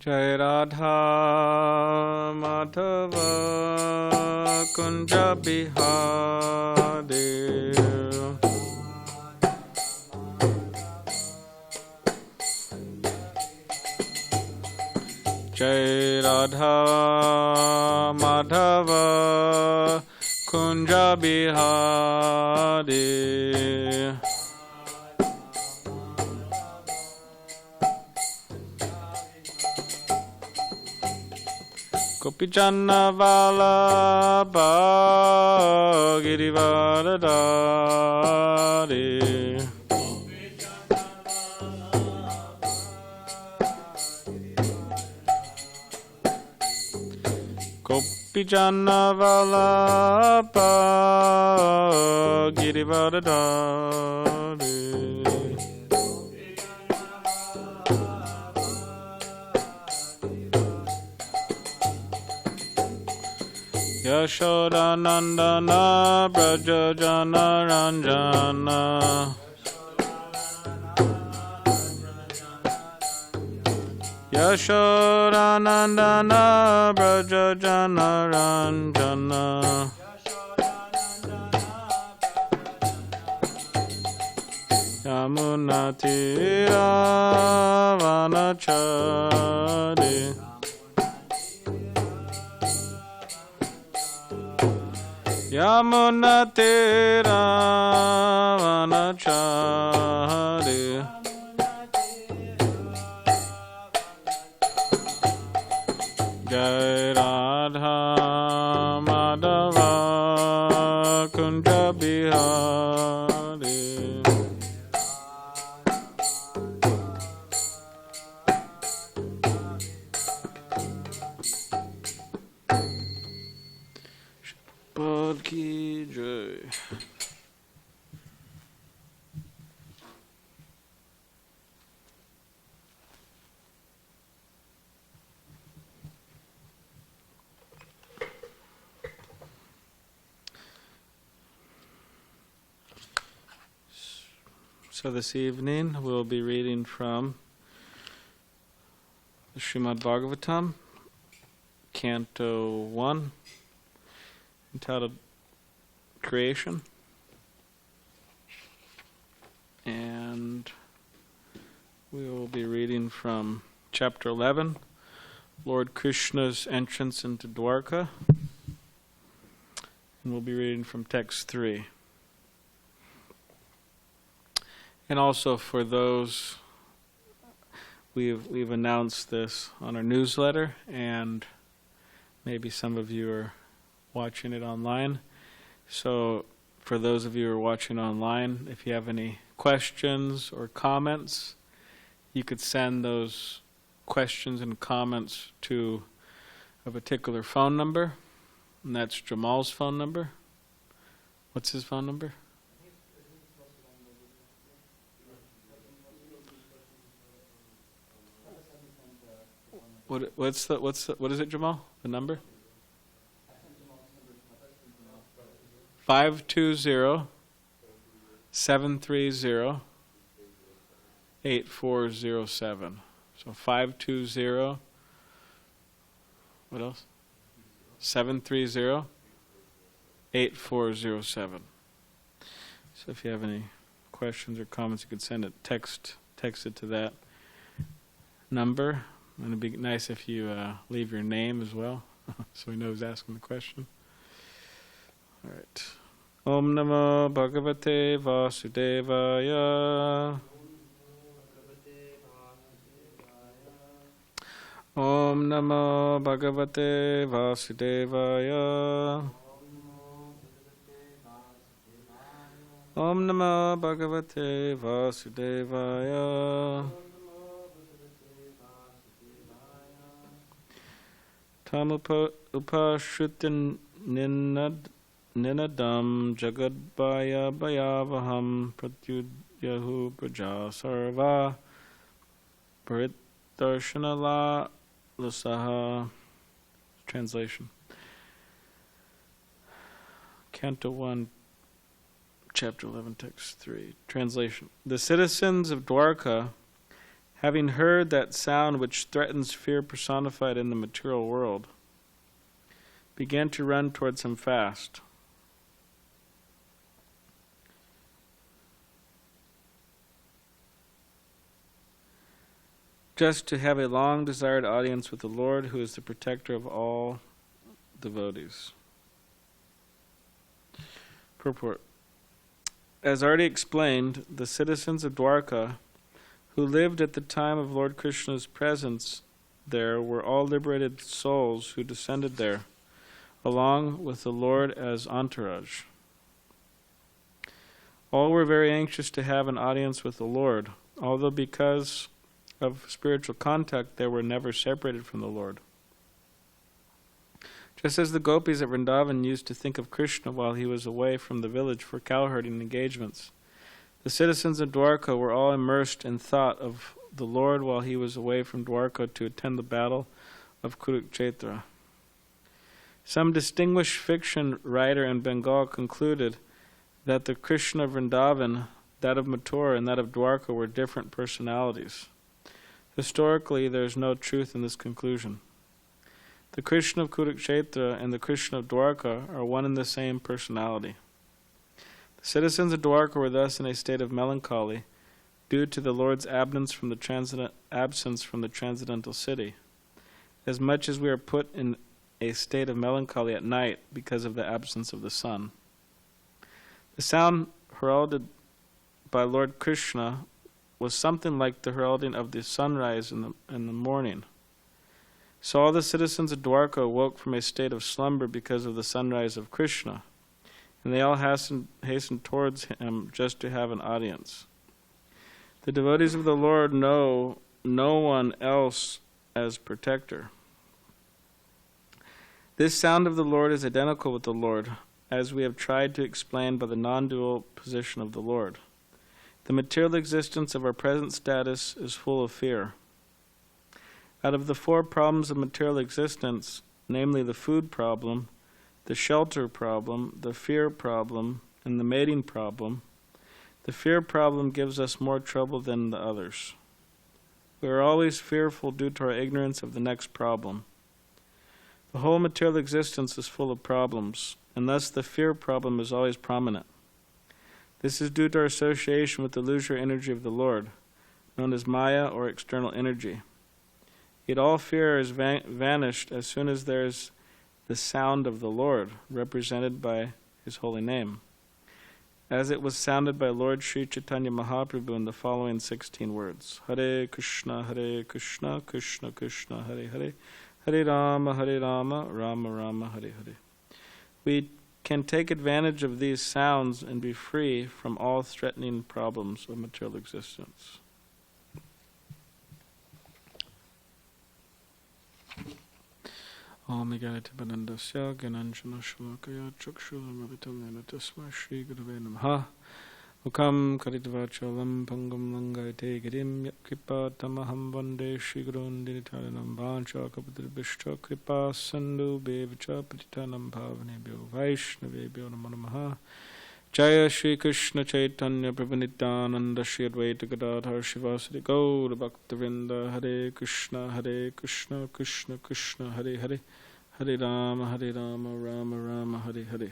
Jai Radha Madhava Kunja Bihari Jai Radha Madhava Kunja Bihari Gopijanna Vallabha Girivardhari Gopijanna Vallabha Girivardhari Yashodanandana Brajajana Ranjana Yashodanandana Brajajana Ranjana Yamunatira Vanachari Yamunatira Vanachari Jai Radha Madhava Kunja Bihari Bhagavad Ki Jai. So this evening we'll be reading from the Srimadbhagavatam, Canto 1, entitled Creation, and we will be reading from Chapter 11, Lord Krishna's entrance into Dwarka, and we'll be reading from Text 3. And also for those, we've announced this on our newsletter, and maybe some of you are watching it online. So for those of you who are watching online, if you have any questions or comments, you could send those questions and comments to a particular phone number, and that's Jamal's phone number. What's his phone number? What is it, Jamal? The number? 520-730-8407. So 520, what else? 730-8407. So if you have any questions or comments, you could send it, text it to that number. And it'd be nice if you leave your name as well, so we know who's asking the question. All right. Om Namo Bhagavate Vasudevaya. Om Namo Bhagavate Vasudevaya. Om Namo Bhagavate Vasudevaya. Tam upashrutin ninadam jagadbaya bhayavaham pratyudyahu praja sarva paritdarshanala lasaha. Translation. Canto 1, Chapter 11, Text 3. Translation. The citizens of Dwarka having heard that sound which threatens fear personified in the material world, began to run towards him fast. Just to have a long desired audience with the Lord, who is the protector of all devotees. Purport. As already explained, the citizens of Dwarka, who lived at the time of Lord Krishna's presence there, were all liberated souls who descended there, along with the Lord as entourage. All were very anxious to have an audience with the Lord, although because of spiritual contact they were never separated from the Lord. Just as the gopis at Vrindavan used to think of Krishna while he was away from the village for cowherding engagements, the citizens of Dwarka were all immersed in thought of the Lord while he was away from Dwarka to attend the battle of Kurukshetra. Some distinguished fiction writer in Bengal concluded that the Krishna of Vrindavan, that of Mathura, and that of Dwarka were different personalities. Historically, there is no truth in this conclusion. The Krishna of Kurukshetra and the Krishna of Dwarka are one and the same personality. The citizens of Dwarka were thus in a state of melancholy due to the Lord's absence from the transcendental city, as much as we are put in a state of melancholy at night because of the absence of the sun. The sound heralded by Lord Krishna was something like the heralding of the sunrise in the morning. So all the citizens of Dwarka awoke from a state of slumber because of the sunrise of Krishna, and they all hastened towards him just to have an audience. The devotees of the Lord know no one else as protector. This sound of the Lord is identical with the Lord, as we have tried to explain by the non-dual position of the Lord. The material existence of our present status is full of fear. Out of the 4 problems of material existence, namely the food problem, the shelter problem, the fear problem, and the mating problem, the fear problem gives us more trouble than the others. We are always fearful due to our ignorance of the next problem. The whole material existence is full of problems, and thus the fear problem is always prominent. This is due to our association with the illusory energy of the Lord, known as Maya or external energy. Yet all fear is vanished as soon as there is the sound of the Lord, represented by His holy name, as it was sounded by Lord Sri Chaitanya Mahaprabhu in the following 16 words: Hare Krishna, Krishna Krishna, Hare Hare, Hare Rama, Rama Rama, Hare Hare. We can take advantage of these sounds and be free from all threatening problems of material existence. Om Gayati Banandasya Gananjana Shalakaya Chakshulamavitamena Tasma Shri Gurave Namaha Mukam Karitavachalam Pangam Langayate Girim Kripa Tamaham Vande Shri Gurun Dinitaranam Vancha Kapadribishcha Kripa Sandhu Bevacha Patitanam Bhavanebhyo Vaishnavebhyo Namo Namaha Jaya Shri Krishna Chaitanya Prabhu Shri Advaita Gadadhar Shivasari Gaura Bhaktivinoda Hare Krishna Krishna Krishna Hare Hare Hare Rama Rama Rama Hare Hare.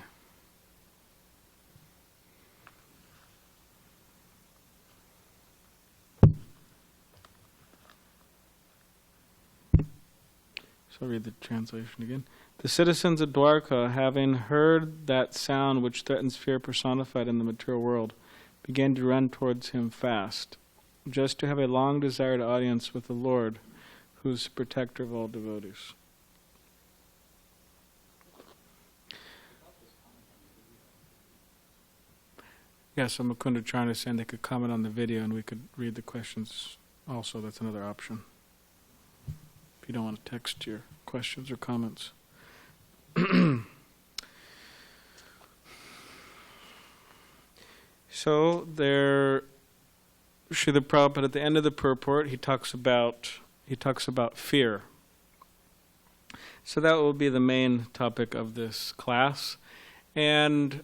So I'll read the translation again. The citizens of Dwarka, having heard that sound which threatens fear personified in the material world, began to run towards him fast, just to have a long desired audience with the Lord, who is the protector of all devotees. Yes, so Mukunda Charna saying they could comment on the video and we could read the questions also. That's another option, if you don't want to text your questions or comments. So there, Srila Prabhupada, at the end of the purport, he talks about fear. So that will be the main topic of this class, and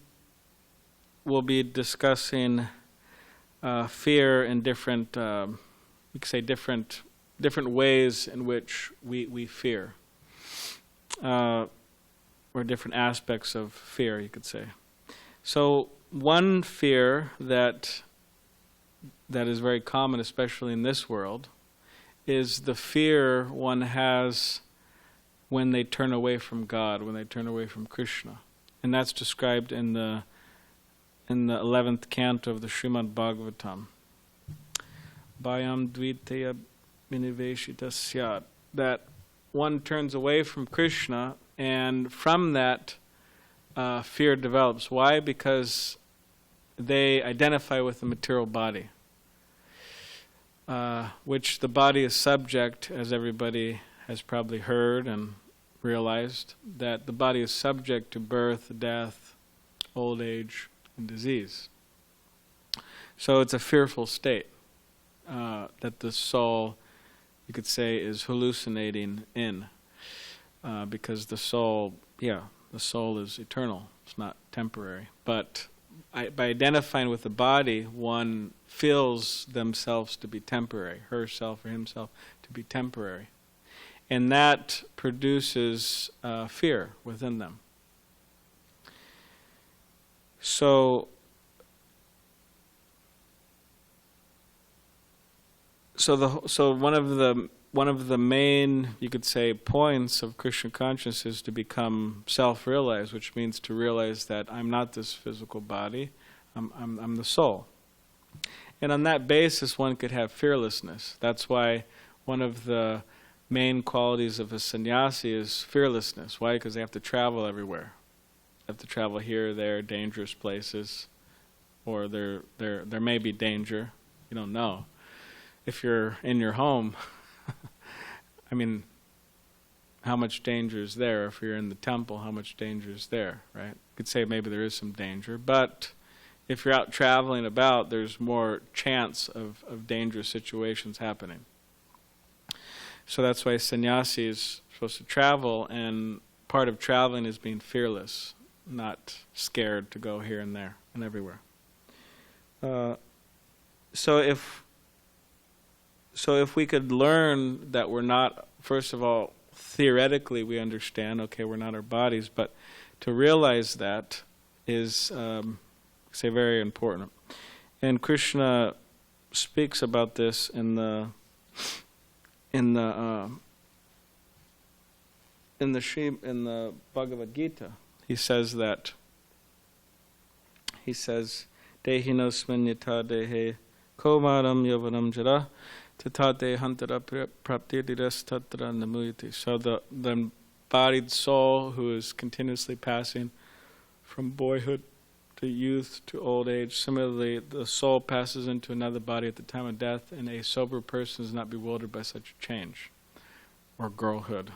we'll be discussing fear in different we could say different ways in which we fear, or different aspects of fear, you could say. So one fear that is very common, especially in this world, is the fear one has when they turn away from God, when they turn away from Krishna. And that's described in the 11th canto of the Srimadbhagavatam. Bhayam dviteya viniveshita syat. That one turns away from Krishna, and from that fear develops. Why? Because they identify with the material body, which the body is subject, as everybody has probably heard and realized, that the body is subject to birth, death, old age, and disease. So it's a fearful state that the soul, you could say, is hallucinating in, because the soul is eternal. It's not temporary. But by identifying with the body, one feels themselves to be temporary, herself or himself to be temporary. And that produces fear within them. So one of the main, you could say, points of Krishna consciousness is to become self-realized, which means to realize that I'm not this physical body, I'm the soul. And on that basis, one could have fearlessness. That's why one of the main qualities of a sannyasi is fearlessness. Why? Because they have to travel everywhere. They have to travel here, there, dangerous places, or there may be danger. You don't know. If you're in your home, I mean, how much danger is there? If you're in the temple, how much danger is there, right? You could say maybe there is some danger, but if you're out traveling about, there's more chance of dangerous situations happening. So that's why sannyasi is supposed to travel, and part of traveling is being fearless, not scared to go here and there and everywhere. So if we could learn that we're not, first of all, theoretically we understand, okay, we're not our bodies, but to realize that is, say, very important. And Krishna speaks about this in the Bhagavad Gita. He says, Dehinosmin yata dehe komaram yavanam jara tatate hantara praptidiras tatra namuyati. So the embodied soul who is continuously passing from boyhood to youth to old age, similarly the soul passes into another body at the time of death, and a sober person is not bewildered by such a change, or girlhood.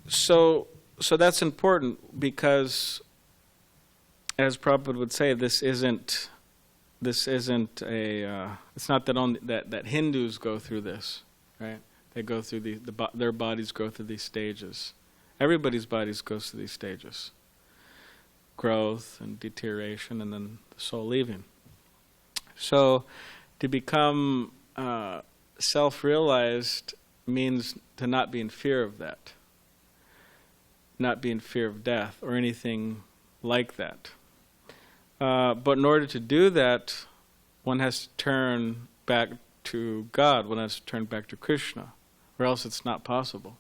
So that's important, because, as Prabhupada would say, this isn't a. It's not that only that Hindus go through this, right? They go through their bodies go through these stages. Everybody's bodies goes through these stages: growth and deterioration, and then the soul leaving. So, to become self-realized means to not be in fear of that, not be in fear of death or anything like that. But in order to do that, one has to turn back to God, one has to turn back to Krishna, or else it's not possible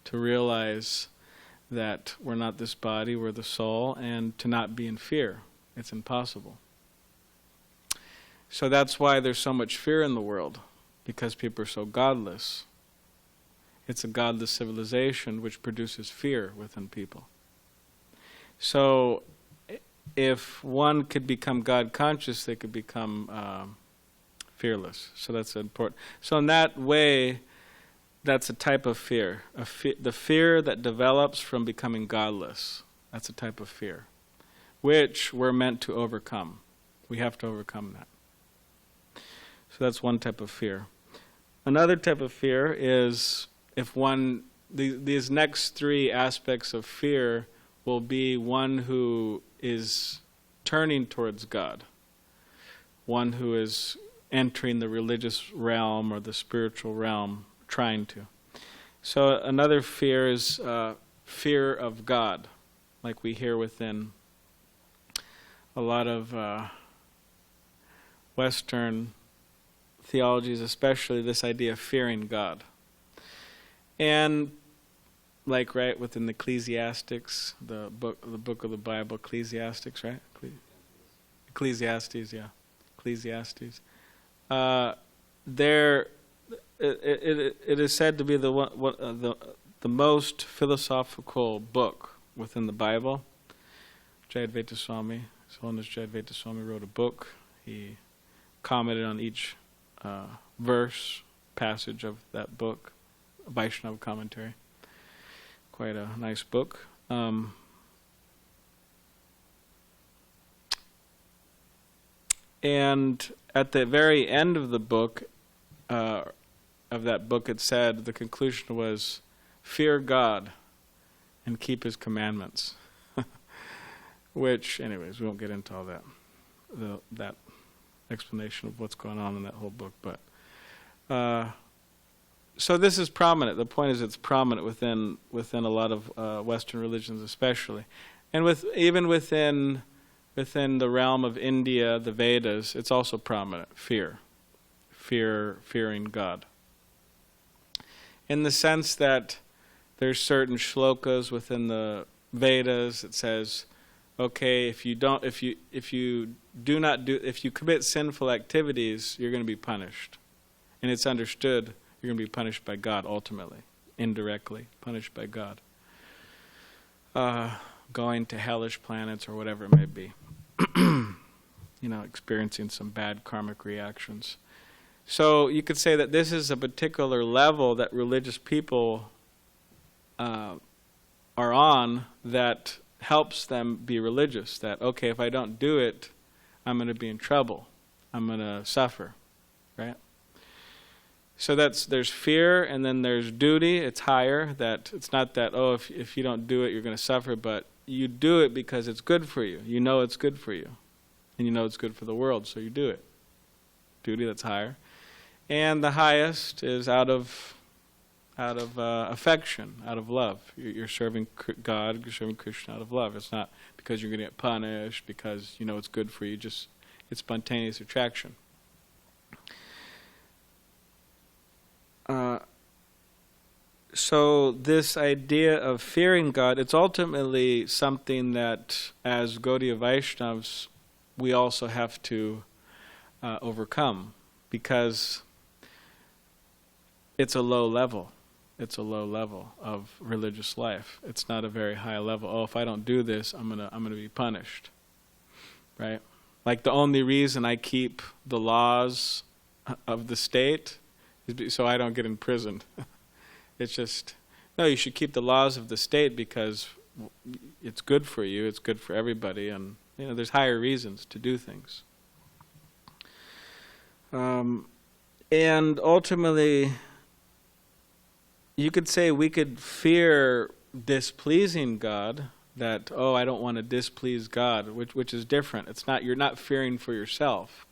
to realize that we're not this body, we're the soul, and to not be in fear. It's impossible. So that's why there's so much fear in the world, because people are so godless. It's a godless civilization which produces fear within people. So if one could become God conscious, they could become fearless. So that's important. So in that way, that's a type of fear. The fear that develops from becoming godless. That's a type of fear, which we're meant to overcome. We have to overcome that. So that's one type of fear. Another type of fear is if one, these next three aspects of fear will be one who is turning towards God, one who is entering the religious realm or the spiritual realm, trying to. So another fear is fear of God, like we hear within a lot of Western theologies, especially this idea of fearing God. And like right within the Ecclesiastics, the book of the Bible, Ecclesiastics, right? Ecclesiastes, yeah. Ecclesiastes. It is said to be the most philosophical book within the Bible. Jayadvaita Swami, His Holiness Jayadvaita Swami wrote a book. He commented on each verse, passage of that book, a Vaishnava commentary. Quite a nice book. And at the very end of the book, it said, the conclusion was, fear God and keep His commandments. Which, anyways, we won't get into all that, that explanation of what's going on in that whole book. But so this is prominent. The point is, it's prominent within a lot of Western religions, especially, and even within the realm of India, the Vedas, it's also prominent. Fearing God. In the sense that there's certain shlokas within the Vedas that says, okay, if you commit sinful activities, you're going to be punished, and it's understood you're going to be punished by God ultimately, indirectly punished by God, going to hellish planets or whatever it may be, experiencing some bad karmic reactions. So you could say that this is a particular level that religious people are on that helps them be religious. That, okay, if I don't do it, I'm going to be in trouble. I'm going to suffer, right? So there's fear, and then there's duty. It's higher. That it's not that, if you don't do it, you're going to suffer, but you do it because it's good for you. You know it's good for you, and you know it's good for the world, so you do it. Duty, that's higher. And the highest is out of affection, out of love. You're serving God, you're serving Krishna out of love. It's not because you're going to get punished, because you know it's good for you. Just it's spontaneous attraction. So this idea of fearing God, it's ultimately something that, as Gaudiya Vaishnavas, we also have to overcome, because it's a low level. It's a low level of religious life. It's not a very high level. If I don't do this, I'm gonna be punished, right? Like the only reason I keep the laws of the state is so I don't get imprisoned. It's just, no, you should keep the laws of the state because it's good for you, it's good for everybody, and there's higher reasons to do things. And ultimately, you could say we could fear displeasing God, that, I don't want to displease God, which is different. It's not, you're not fearing for yourself,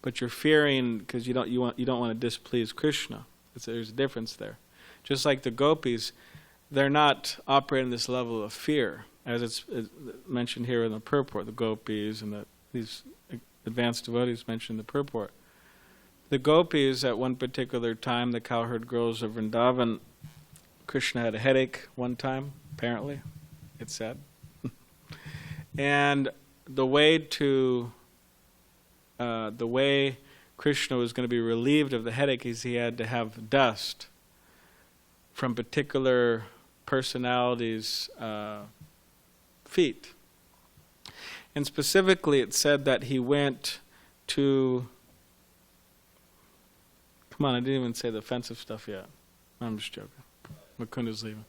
but you're fearing because you don't want to displease Krishna. There's a difference there. Just like the gopis, they're not operating this level of fear, as it's mentioned here in the purport. The gopis and these advanced devotees mentioned in the purport. The gopis, at one particular time, the cowherd girls of Vrindavan, Krishna had a headache one time, apparently, it's said. And the way Krishna was going to be relieved of the headache is he had to have dust from particular personalities' feet. And specifically, it said that he went to... Come on, I didn't even say the offensive stuff yet. I'm just joking. Mukunda's leaving.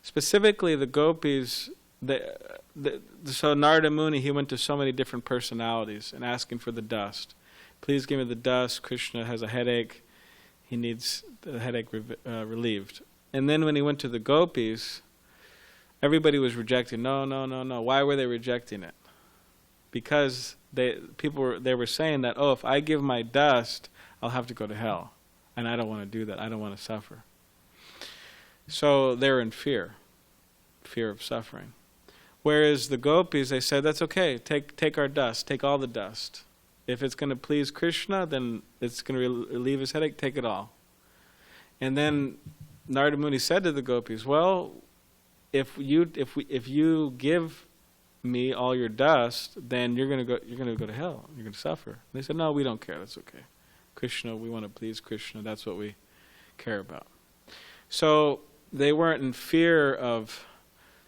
Specifically the gopis, so Narada Muni, he went to so many different personalities and asking for the dust. Please give me the dust. Krishna has a headache. He needs the headache relieved. And then when he went to the gopis, everybody was rejecting. No. Why were they rejecting it? Because they were saying that, if I give my dust, I'll have to go to hell. And I don't want to do that. I don't want to suffer. So they're in fear of suffering. Whereas the gopis, they said, that's okay, take our dust, take all the dust. If it's going to please Krishna, then it's going to relieve his headache, take it all. And then Narada Muni said to the gopis, well, if you give me all your dust, then you're going to go to hell. You're going to suffer. And they said, no, we don't care. That's okay. Krishna, we want to please Krishna. That's what we care about. So they weren't in fear of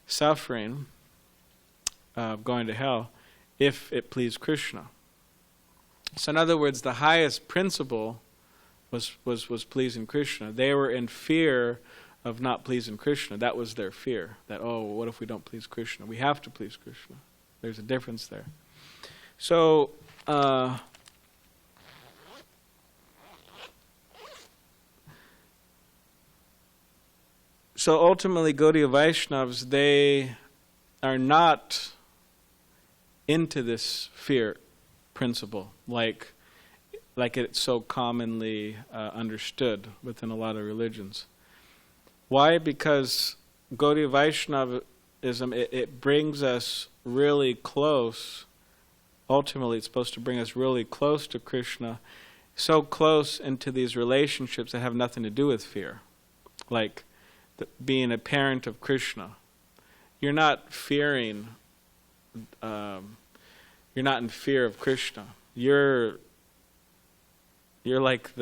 suffering, going to hell, if it pleased Krishna. So in other words, the highest principle was pleasing Krishna. They were in fear of not pleasing Krishna. That was their fear. That, what if we don't please Krishna? We have to please Krishna. There's a difference there. So, ultimately, Gaudiya Vaishnavas, they are not into this fear principle like it's so commonly understood within a lot of religions. Why? Because Gaudiya Vaishnavism, it brings us really close. Ultimately, it's supposed to bring us really close to Krishna, so close into these relationships that have nothing to do with fear. Like being a parent of Krishna. You're not fearing, you're not in fear of Krishna. You're like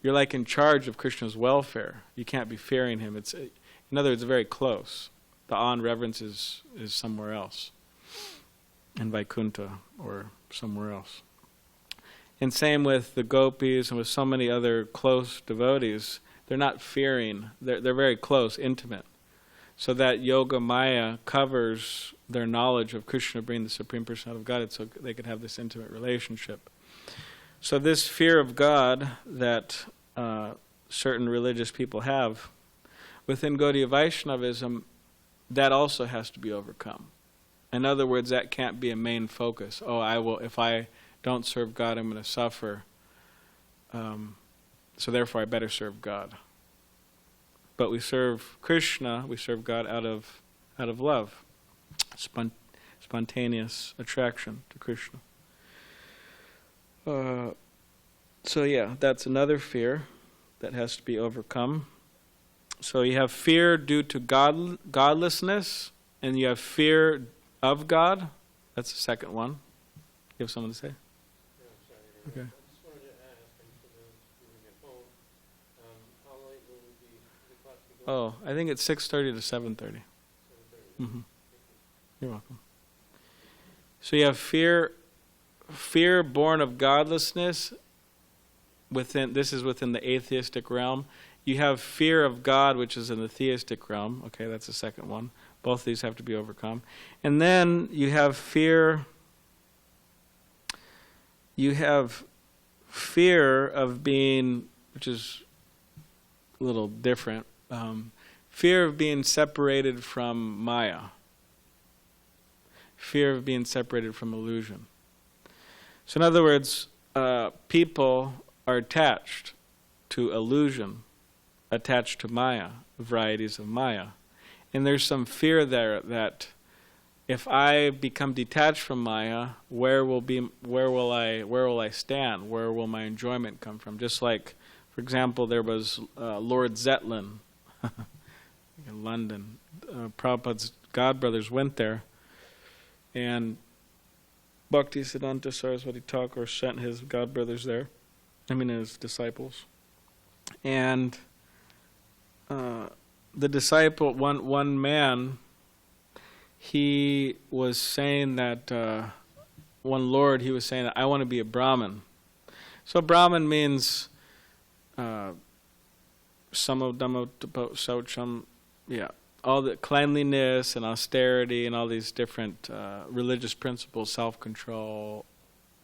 you're like in charge of Krishna's welfare. You can't be fearing him. It's, in other words, very close. The awe and reverence is somewhere else, in Vaikuntha or somewhere else. And same with the gopis and with so many other close devotees. They're not fearing. They're very close, intimate. So that yoga maya covers their knowledge of Krishna being the Supreme Personality of Godhead, so they could have this intimate relationship. So this fear of God that certain religious people have, within Gaudiya Vaishnavism, that also has to be overcome. In other words, that can't be a main focus. If I don't serve God, I'm going to suffer. So therefore I better serve God. But we serve Krishna, we serve God out of love. Spontaneous attraction to Krishna. That's another fear that has to be overcome. So you have fear due to godlessness, and you have fear of God. That's the second one. You have something to say? Yeah, sorry. Okay. I just wanted to ask, and for those viewing at home, how late will the class be going? I think it's 6:30 to 7:30. 7:30. Mm-hmm. You're welcome. So you have fear born of godlessness. This is within the atheistic realm. You have fear of God, which is in the theistic realm. Okay, that's the second one. Both of these have to be overcome. And then you have fear. You have fear of being, which is a little different, fear of being separated from Maya. Fear of being separated from illusion. So in other words, people are attached to illusion, attached to Maya, varieties of Maya. And there's some fear there that if I become detached from Maya, where will I stand? Where will my enjoyment come from? Just like, for example, there was Lord Zetlin in London. Prabhupada's godbrothers went there, and Bhaktisiddhanta Saraswati Thakur sent his godbrothers there. His disciples. And the disciple, one man, he was saying that, one Lord, he was saying that, I want to be a Brahmin. So Brahmin means samodhamma, all the cleanliness and austerity and all these different religious principles, self-control,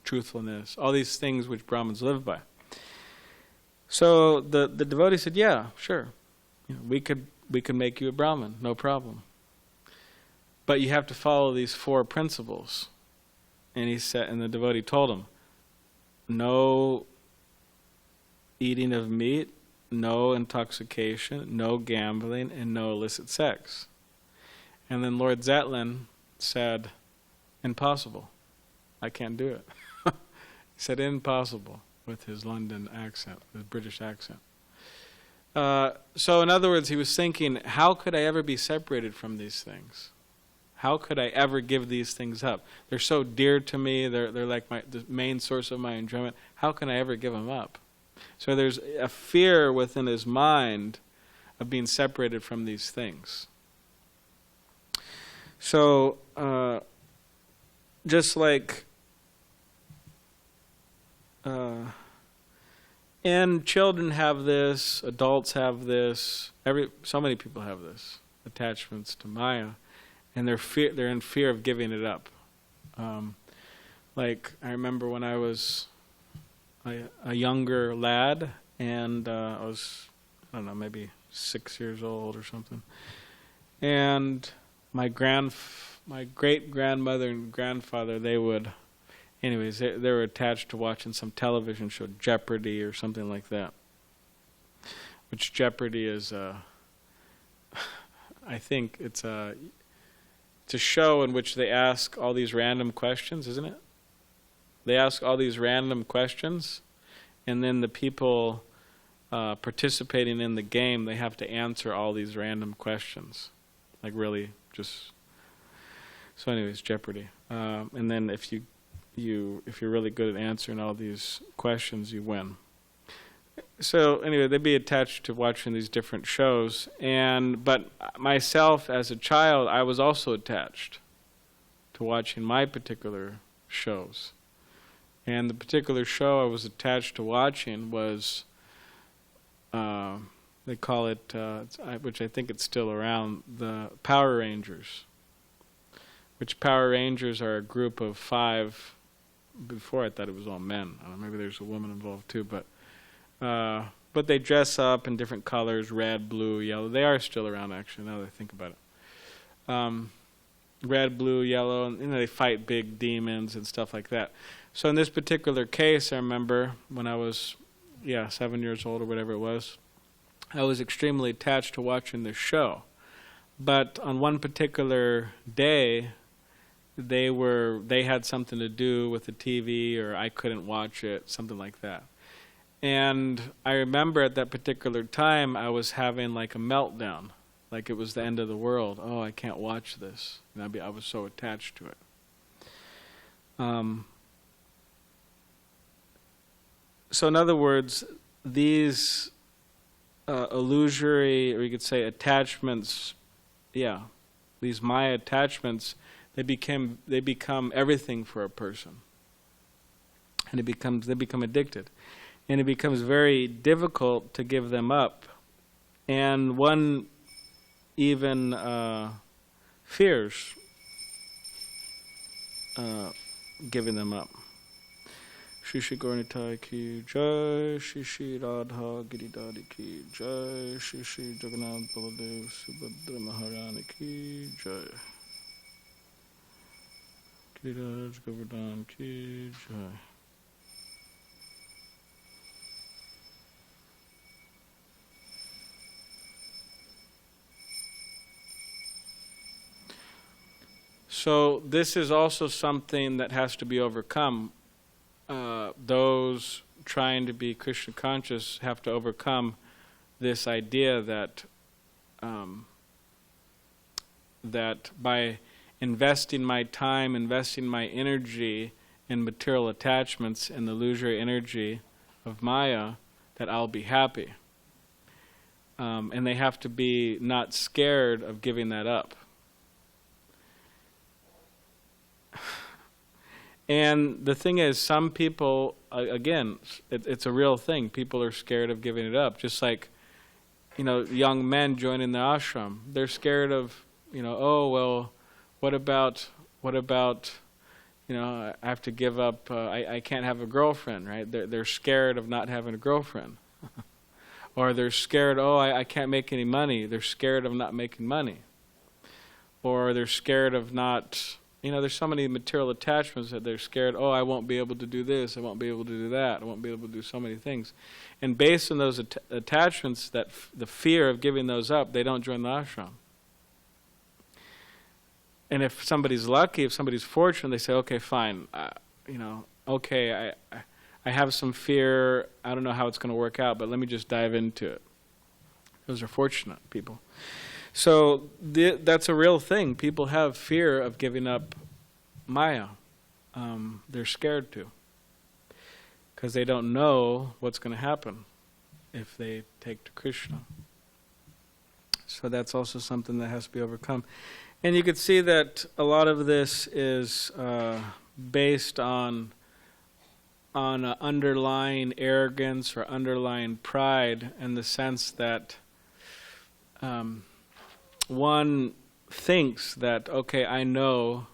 truthfulness, all these things which Brahmins live by. So the devotee said, yeah, sure. we could make you a Brahmin, no problem. But you have to follow these 4 principles. And he said, and the devotee told him, no eating of meat, no intoxication, no gambling, and no illicit sex. And then Lord Zetlin said, impossible. I can't do it. He said impossible with his London accent, his British accent. So in other words, he was thinking, how could I ever be separated from these things? How could I ever give these things up? They're so dear to me. They're like the main source of my enjoyment. How can I ever give them up? So there's a fear within his mind of being separated from these things. So just like and children have this, adults have this, so many people have this, attachments to Maya. And they're in fear of giving it up. Like I remember when I was a younger lad, and I was, I don't know, maybe 6 years old or something. And my great grandmother and grandfather, they were attached to watching some television show, Jeopardy or something like that. Which Jeopardy is, I think it's a show in which they ask all these random questions, isn't it? They ask all these random questions, and then the people participating in the game, they have to answer all these random questions. Like really just... So anyways, Jeopardy. And then if you're really good at answering all these questions, you win. So anyway, they'd be attached to watching these different shows, but myself as a child, I was also attached to watching my particular shows. And the particular show I was attached to watching was, they call it, which I think it's still around, the Power Rangers. Which Power Rangers are a group of 5. Before I thought it was all men. I don't know, maybe there's a woman involved too, but they dress up in different colors, red, blue, yellow. They are still around, actually, now that I think about it. Red, blue, yellow, and they fight big demons and stuff like that. So in this particular case, I remember when I was, 7 years old or whatever it was, I was extremely attached to watching this show. But on one particular day, they had something to do with the TV, or I couldn't watch it, something like that. And I remember at that particular time, I was having like a meltdown, like it was the end of the world. Oh, I can't watch this. And I was so attached to it. So in other words, these illusory, or you could say attachments, these Maya attachments, they become everything for a person. And they become addicted. And it becomes very difficult to give them up. And one even fears giving them up. Shri Shri Gauranitai ki jai, Shri Shri Radha Giridhari ki jai, Shri Shri Jagannath Baladev Subhadra Maharani ki jai. Giriraj Govardhan ki jai. So this is also something that has to be overcome. Those trying to be Krishna conscious have to overcome this idea that that by investing my time, investing my energy in material attachments and the illusory energy of Maya, that I'll be happy. And they have to be not scared of giving that up. And the thing is, some people, again, it's a real thing. People are scared of giving it up. Just like, young men joining the ashram. They're scared of, oh, well, what about, I have to give up, I can't have a girlfriend, right? They're scared of not having a girlfriend. Or they're scared, I can't make any money. They're scared of not making money. Or they're scared of not, there's so many material attachments that they're scared, I won't be able to do this, I won't be able to do that, I won't be able to do so many things. And based on those attachments, that the fear of giving those up, they don't join the ashram. And if somebody's lucky, if somebody's fortunate, they say, okay, fine, okay, I have some fear, I don't know how it's going to work out, but let me just dive into it. Those are fortunate people. So that's a real thing. People have fear of giving up Maya. They're scared to, because they don't know what's going to happen if they take to Krishna. So that's also something that has to be overcome. And you could see that a lot of this is based on underlying arrogance or underlying pride, in the sense that one thinks that, okay, I know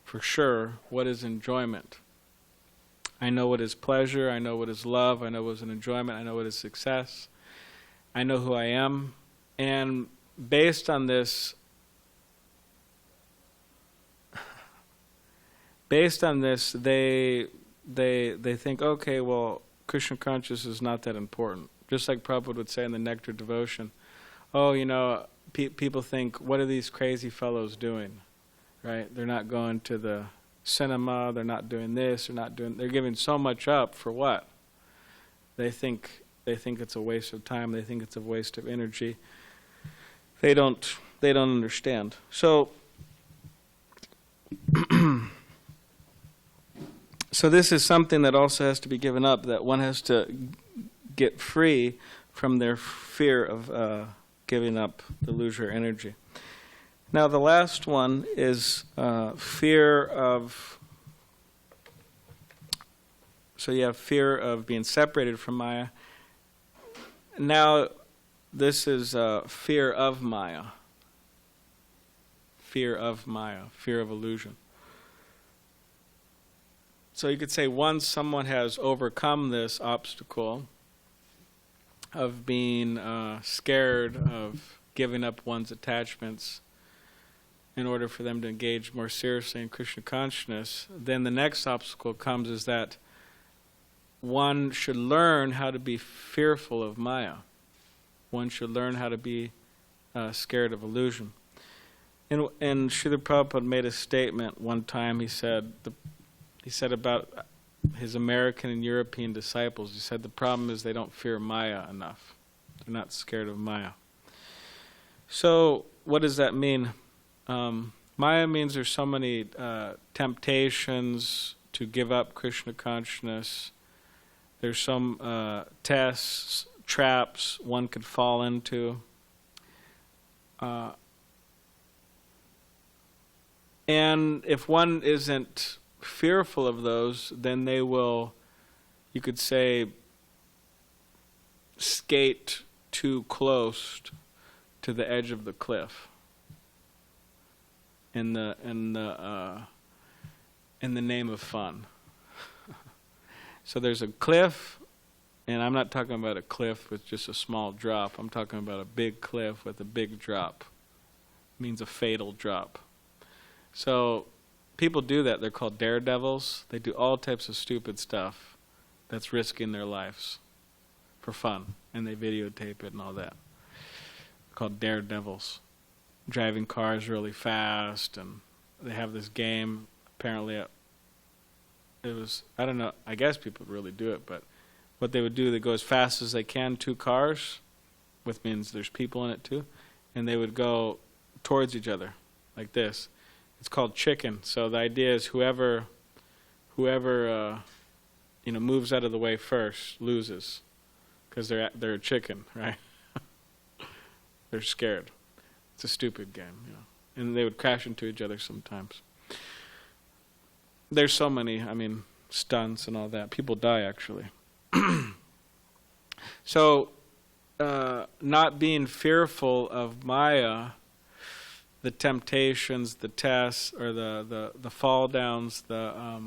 for sure what is enjoyment. I know what is pleasure, I know what is love, I know what is an enjoyment, I know what is success. I know who I am. And based on this, they think, okay, well, Krishna consciousness is not that important. Just like Prabhupada would say in the Nectar Devotion, people think, what are these crazy fellows doing? Right? They're not going to the cinema, they're not doing this, they're giving so much up for what? They think it's a waste of time, they think it's a waste of energy. They don't understand. So so this is something that also has to be given up, that one has to get free from their fear of giving up the illusory energy. Now the last one is fear of, so you have fear of being separated from Maya. Now this is fear of Maya. Fear of Maya, fear of illusion. So you could say once someone has overcome this obstacle of being scared of giving up one's attachments in order for them to engage more seriously in Krishna consciousness, then the next obstacle comes is that one should learn how to be fearful of Maya. One should learn how to be scared of illusion. And Srila Prabhupada made a statement one time. He said about his American and European disciples, he said the problem is they don't fear Maya enough. They're not scared of Maya. So what does that mean? Maya means there's so many temptations to give up Krishna consciousness. There's some tests, traps one could fall into. And if one isn't fearful of those, then they will, you could say, skate too close to the edge of the cliff in the name of fun. So there's a cliff, and I'm not talking about a cliff with just a small drop. I'm talking about a big cliff with a big drop. It means a fatal drop. So people do that. They're called daredevils. They do all types of stupid stuff that's risking their lives for fun, and they videotape it and all that. They're called daredevils. Driving cars really fast, and they have this game. Apparently it was, I don't know, I guess people really do it, but what they would do, they go as fast as they can, 2 cars, which means there's people in it too, and they would go towards each other like this. It's called chicken. So the idea is whoever moves out of the way first loses, because they're a chicken, right? They're scared. It's a stupid game, and they would crash into each other sometimes. There's so many, stunts and all that. People die actually. So, not being fearful of Maya, the temptations, the tests, or the fall downs, the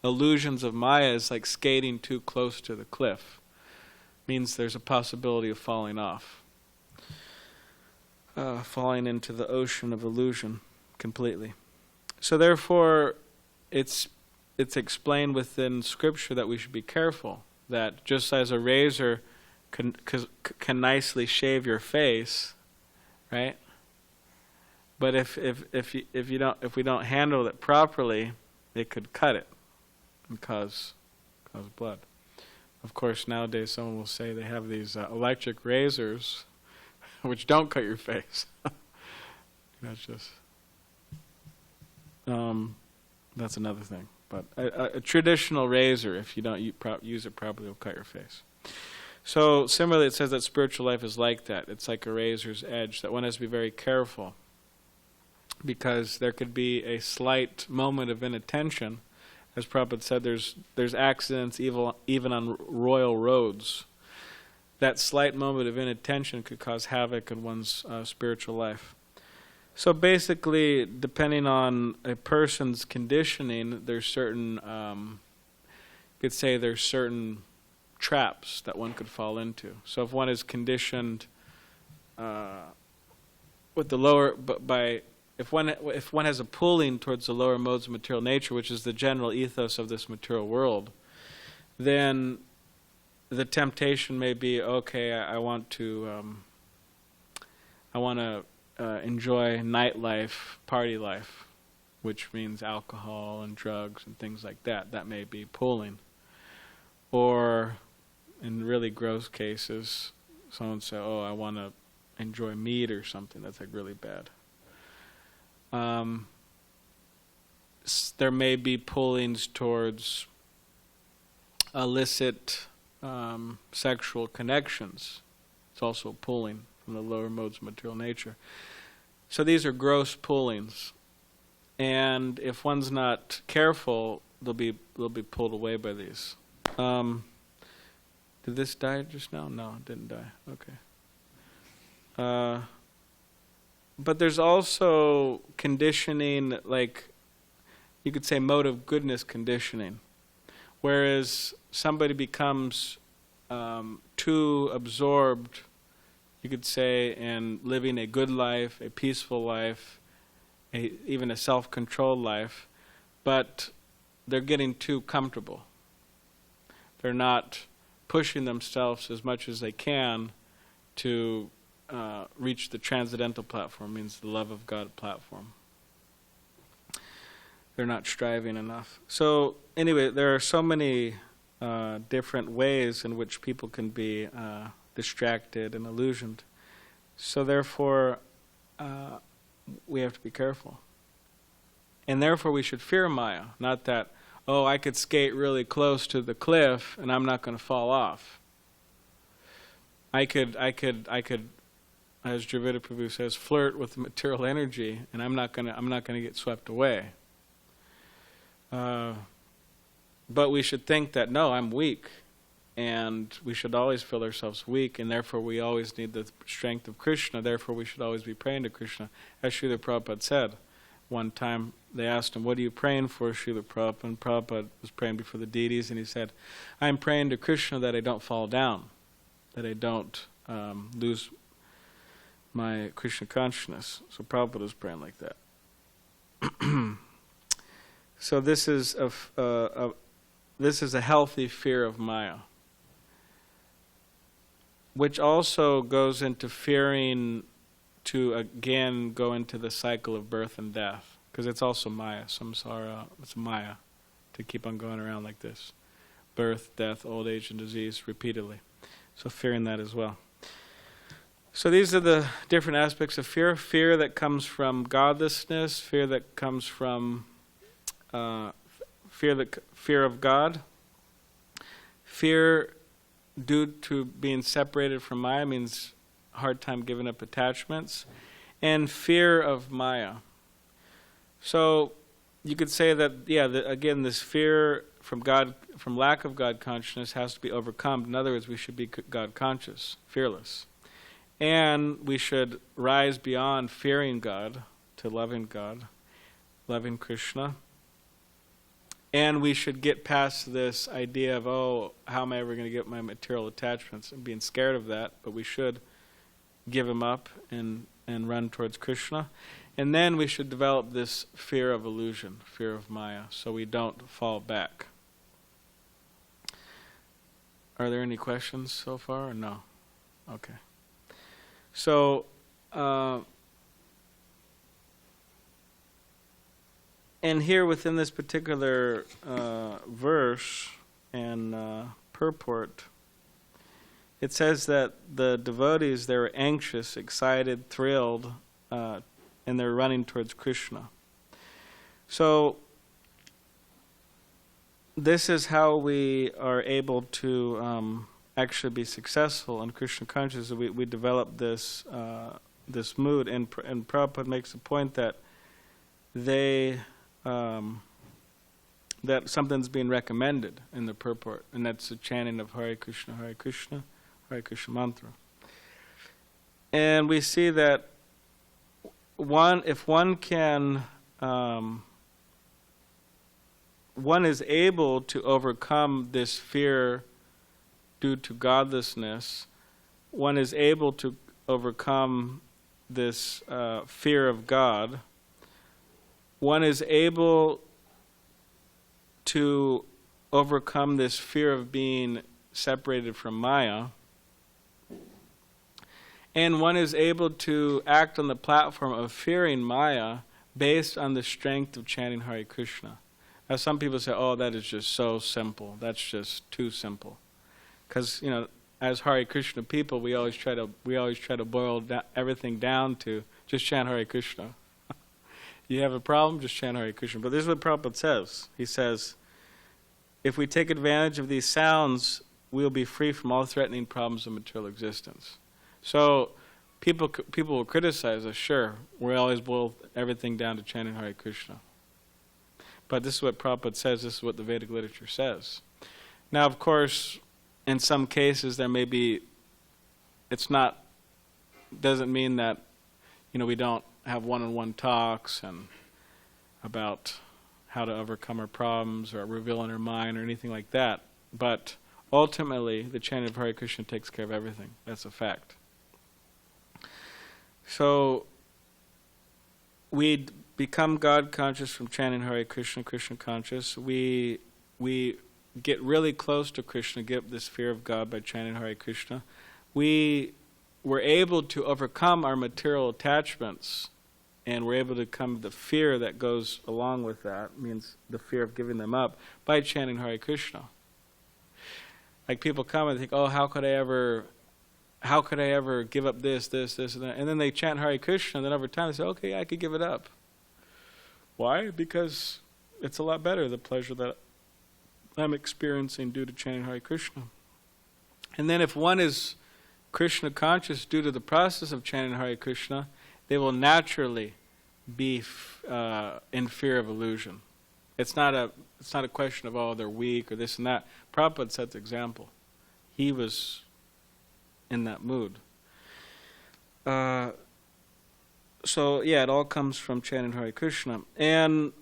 illusions of Maya is like skating too close to the cliff. means there's a possibility of falling off, falling into the ocean of illusion completely. So therefore, it's explained within Scripture that we should be careful, that just as a razor can nicely shave your face, right? But if we don't handle it properly, it could cut it and cause blood. Of course, nowadays someone will say they have these electric razors, which don't cut your face. That's just that's another thing. But a traditional razor, if you don't use it properly, will cut your face. So similarly, it says that spiritual life is like that. It's like a razor's edge, that one has to be very careful, because there could be a slight moment of inattention. As Prabhupada said, there's accidents even on royal roads. That slight moment of inattention could cause havoc in one's spiritual life. So basically, depending on a person's conditioning, there's certain, you could say there's certain traps that one could fall into. So if one is conditioned with the lower, if one has a pulling towards the lower modes of material nature, which is the general ethos of this material world, then the temptation may be, okay, I want to enjoy nightlife, party life, which means alcohol and drugs and things like that. That may be pulling. Or, in really gross cases, someone say, oh, I want to enjoy meat or something. That's like really bad. There may be pullings towards illicit sexual connections. It's also pulling from the lower modes of material nature. So these are gross pullings, and if one's not careful, they'll be pulled away by these. Did this die just now? No, it didn't die. Okay. But there's also conditioning, like you could say mode of goodness conditioning, whereas somebody becomes too absorbed, you could say, in living a good life, a peaceful life, even a self-controlled life, but they're getting too comfortable. They're not pushing themselves as much as they can to reach the transcendental platform, means the love of God platform. They're not striving enough. So anyway, there are so many different ways in which people can be distracted and illusioned. So therefore, we have to be careful. And therefore we should fear Maya, not that, oh, I could skate really close to the cliff and I'm not going to fall off. I could, as Dravida Prabhu says, flirt with the material energy, and I'm not gonna get swept away. But we should think that, no, I'm weak, and we should always feel ourselves weak, and therefore we always need the strength of Krishna, therefore we should always be praying to Krishna. As Srila Prabhupada said, one time they asked him, what are you praying for, Srila Prabhupada? And Prabhupada was praying before the deities, and he said, I'm praying to Krishna that I don't fall down, that I don't lose my Krishna consciousness. So Prabhupada was praying like that. So this is a healthy fear of Maya, which also goes into fearing to again go into the cycle of birth and death, because it's also Maya, samsara. It's Maya to keep on going around like this, birth, death, old age, and disease repeatedly. So fearing that as well. So these are the different aspects of fear. Fear that comes from godlessness, fear that comes from fear of God. Fear due to being separated from Maya means hard time giving up attachments. And fear of Maya. So you could say that, again, this fear from God, from lack of God consciousness has to be overcome. In other words, we should be God conscious, fearless. And we should rise beyond fearing God to loving God, loving Krishna. And we should get past this idea of, oh, how am I ever going to get my material attachments, and being scared of that, but we should give them up and run towards Krishna. And then we should develop this fear of illusion, fear of Maya, so we don't fall back. Are there any questions so far or no? Okay. So, and here within this particular verse and purport, it says that the devotees, they were anxious, excited, thrilled, and they're running towards Krishna. So this is how we are able to actually be successful in Krishna consciousness. We develop this this mood, and Prabhupada makes the point that that something's being recommended in the purport, and that's the chanting of Hare Krishna, Hare Krishna, Hare Krishna mantra. And we see that if one can, one is able to overcome this fear due to godlessness, one is able to overcome this fear of God, one is able to overcome this fear of being separated from Maya, and one is able to act on the platform of fearing Maya based on the strength of chanting Hare Krishna. Now some people say, oh, that is just so simple. That's just too simple. Because, as Hare Krishna people, we always try to boil everything down to just chant Hare Krishna. You have a problem, just chant Hare Krishna. But this is what Prabhupada says. He says, if we take advantage of these sounds, we'll be free from all threatening problems of material existence. So people will criticize us, sure, we always boil everything down to chanting Hare Krishna. But this is what Prabhupada says, this is what the Vedic literature says. Now, of course, in some cases there may be, doesn't mean that, we don't have one-on-one talks and about how to overcome our problems or revealing our mind or anything like that. But ultimately, the chanting of Hare Krishna takes care of everything. That's a fact. So we become God conscious from chanting Hare Krishna, Krishna conscious. We get really close to Krishna, get this fear of God by chanting Hare Krishna. We were able to overcome our material attachments, and we're able to come to the fear that goes along with that, means the fear of giving them up, by chanting Hare Krishna. Like people come and think, oh, how could I ever give up this, and that? And then they chant Hare Krishna, and then over time they say, okay, I could give it up. Why? Because it's a lot better, the pleasure that I'm experiencing due to chanting Hare Krishna. And then if one is Krishna conscious due to the process of chanting Hare Krishna, they will naturally be in fear of illusion. It's not a question of, oh, they're weak or this and that. Prabhupada set the example. He was in that mood. So yeah, it all comes from chanting Hare Krishna. And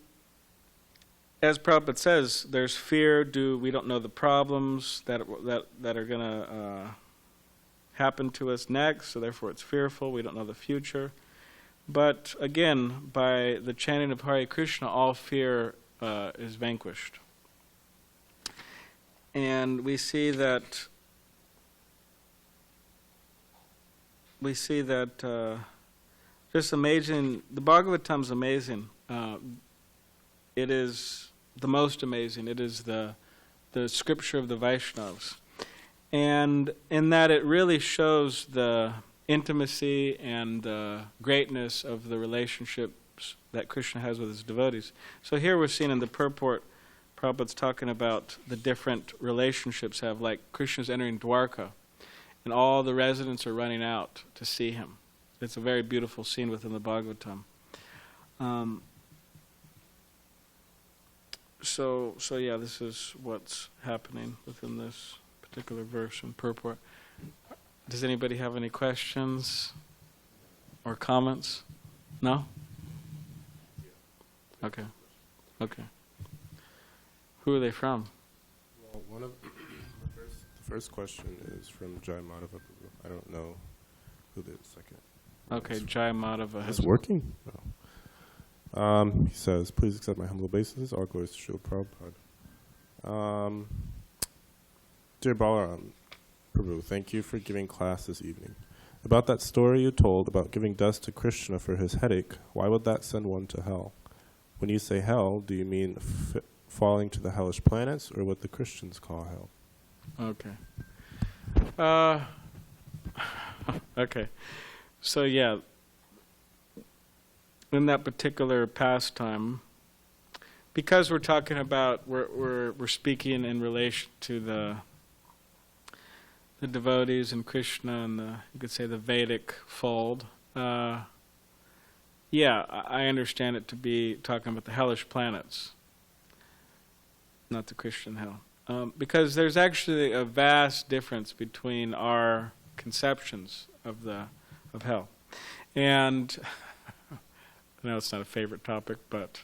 as Prabhupada says, there's fear we don't know the problems that are going to happen to us next, so therefore it's fearful, we don't know the future. But again, by the chanting of Hare Krishna, all fear is vanquished. And we see that just amazing. The Bhagavatam is amazing. It is the most amazing. It is the scripture of the Vaishnavas. And in that it really shows the intimacy and the greatness of the relationships that Krishna has with his devotees. So here we're seeing in the purport, Prabhupada's talking about the different relationships have, like Krishna's entering Dwarka, and all the residents are running out to see him. It's a very beautiful scene within the Bhagavatam. So yeah, this is what's happening within this particular verse and purport. Does anybody have any questions or comments? No? Okay. Who are they from? Well, one of the first question is from Jai Madhava. I don't know who the second. Okay, Jai Madhava. Is this working? No. He says, please accept my humble obeisances. All glories to Srila Prabhupada. Dear Balaram Prabhu, thank you for giving class this evening. About that story you told about giving dust to Krishna for his headache, why would that send one to hell? When you say hell, do you mean falling to the hellish planets or what the Christians call hell? Okay. Okay. So yeah, in that particular pastime, because we're talking about, we're speaking in relation to the devotees and Krishna and you could say the Vedic fold. Yeah, I understand it to be talking about the hellish planets, not the Christian hell. Because there's actually a vast difference between our conceptions of hell. And I know it's not a favorite topic, but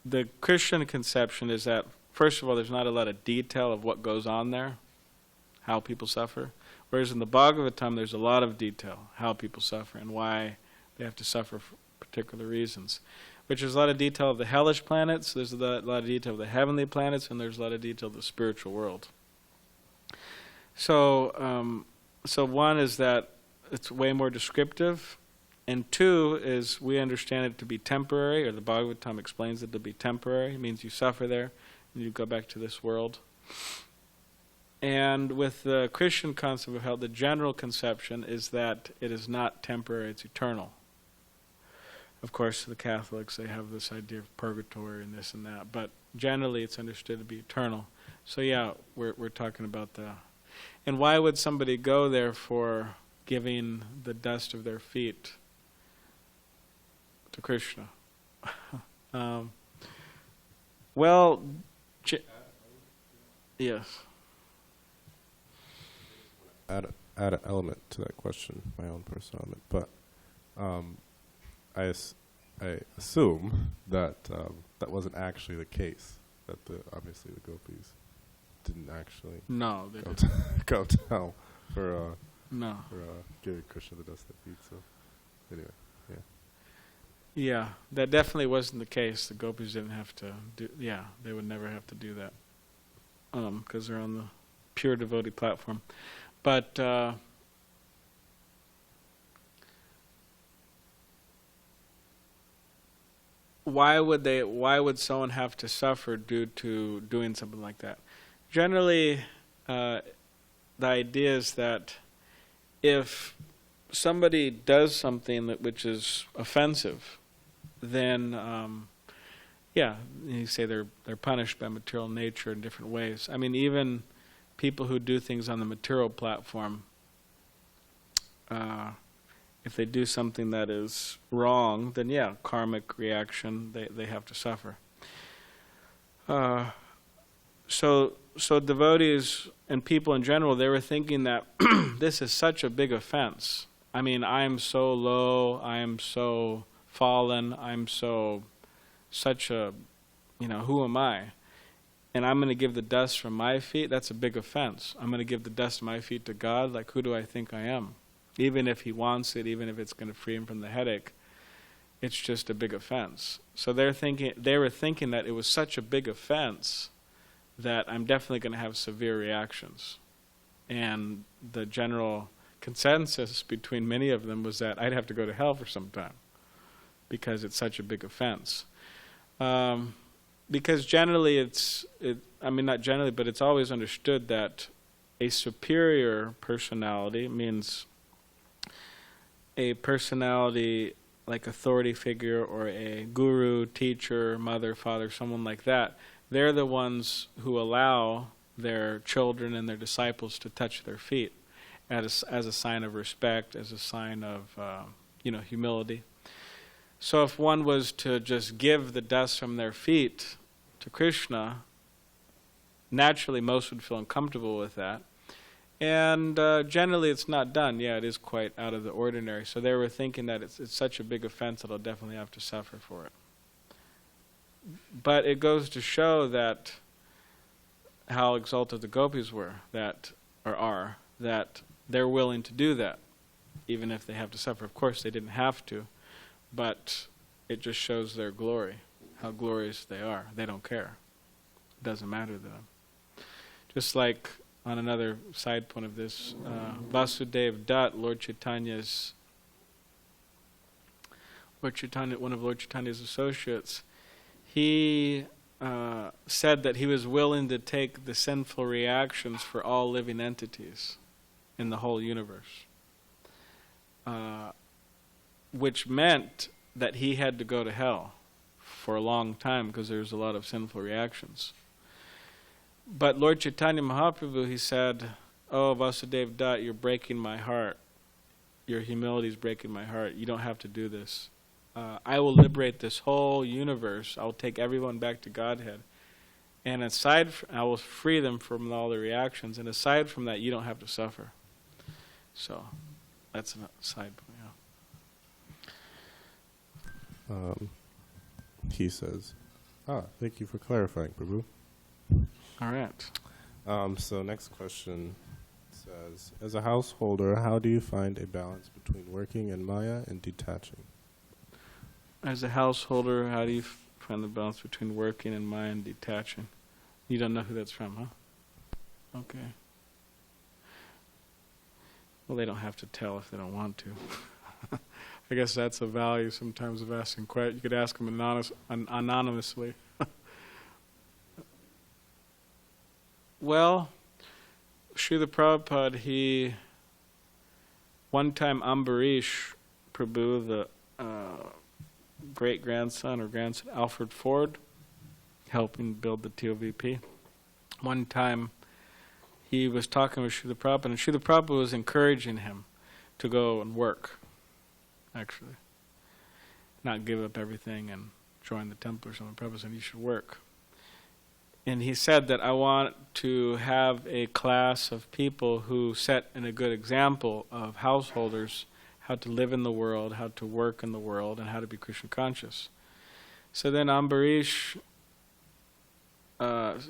the Christian conception is that, first of all, there's not a lot of detail of what goes on there, how people suffer. Whereas in the Bhagavatam, there's a lot of detail, how people suffer and why they have to suffer for particular reasons. Which is a lot of detail of the hellish planets, there's a lot of detail of the heavenly planets, and there's a lot of detail of the spiritual world. So, so one is that it's way more descriptive, and two is we understand it to be temporary, or the Bhagavatam explains it to be temporary. It means you suffer there, and you go back to this world. And with the Christian concept of hell, the general conception is that it is not temporary, it's eternal. Of course, the Catholics, they have this idea of purgatory and this and that, but generally it's understood to be eternal. So yeah, we're talking about the... And why would somebody go there for giving the dust of their feet to Krishna? Well, yes. Add an element to that question, my own personal element, but I assume that that wasn't actually the case. That obviously the gopis didn't actually No, they didn't. go to hell for No. giving Krishna the dust of their feet. So anyway, yeah. Yeah, that definitely wasn't the case. The gopis didn't have to do. Yeah, they would never have to do that, because they're on the pure devotee platform. But why would someone have to suffer due to doing something like that? Generally, the idea is that if somebody does something which is offensive, then yeah, you say they're punished by material nature in different ways. I mean, even people who do things on the material platform, if they do something that is wrong, then yeah, karmic reaction, they have to suffer. So devotees and people in general, they were thinking that this is such a big offense. I mean, I'm so low, I am so fallen, I'm such a, who am I? And I'm going to give the dust from my feet? That's a big offense. I'm going to give the dust of my feet to God? Like, who do I think I am? Even if he wants it, even if it's going to free him from the headache, it's just a big offense. So they were thinking that it was such a big offense that I'm definitely going to have severe reactions. And the general consensus between many of them was that I'd have to go to hell for some time because it's such a big offense. Because generally not generally, but it's always understood that a superior personality means a personality like authority figure or a guru, teacher, mother, father, someone like that. They're the ones who allow their children and their disciples to touch their feet as a sign of respect, as a sign of humility. So if one was to just give the dust from their feet to Krishna, naturally most would feel uncomfortable with that. And generally it's not done. Yeah, it is quite out of the ordinary. So they were thinking that it's such a big offense that I'll definitely have to suffer for it. But it goes to show that how exalted the gopis were, that they're willing to do that, even if they have to suffer. Of course, they didn't have to, but it just shows their glory, how glorious they are. They don't care. It doesn't matter to them. Just like on another side point of this, Vasudev Dutt, one of Lord Chaitanya's associates, he said that he was willing to take the sinful reactions for all living entities in the whole universe, which meant that he had to go to hell for a long time because there's a lot of sinful reactions. But Lord Chaitanya Mahaprabhu, he said, "Oh, Vasudev Dutt, you're breaking my heart. Your humility is breaking my heart. You don't have to do this. I will liberate this whole universe. I will take everyone back to Godhead. And I will free them from all the reactions. And aside from that, you don't have to suffer." So, that's a side point, yeah. He says, thank you for clarifying, Prabhu. All right. So next question says, as a householder, how do you find a balance between working in Maya and detaching? As a householder, how do you find the balance between working in Maya and detaching? You don't know who that's from, huh? Okay. Well, they don't have to tell if they don't want to. I guess that's the value sometimes of asking questions. You could ask them anonymously. Well, Srila Prabhupada, one time Ambarish Prabhu, the great-grandson or grandson, Alfred Ford, helping build the TOVP. One time he was talking with Srila Prabhupada, and Srila Prabhupada was encouraging him to go and work, actually. Not give up everything and join the temple or something. Prabhupada said, you should work. And he said that I want to have a class of people who set a good example of householders, how to live in the world, how to work in the world, and how to be Krishna conscious. So then Ambarish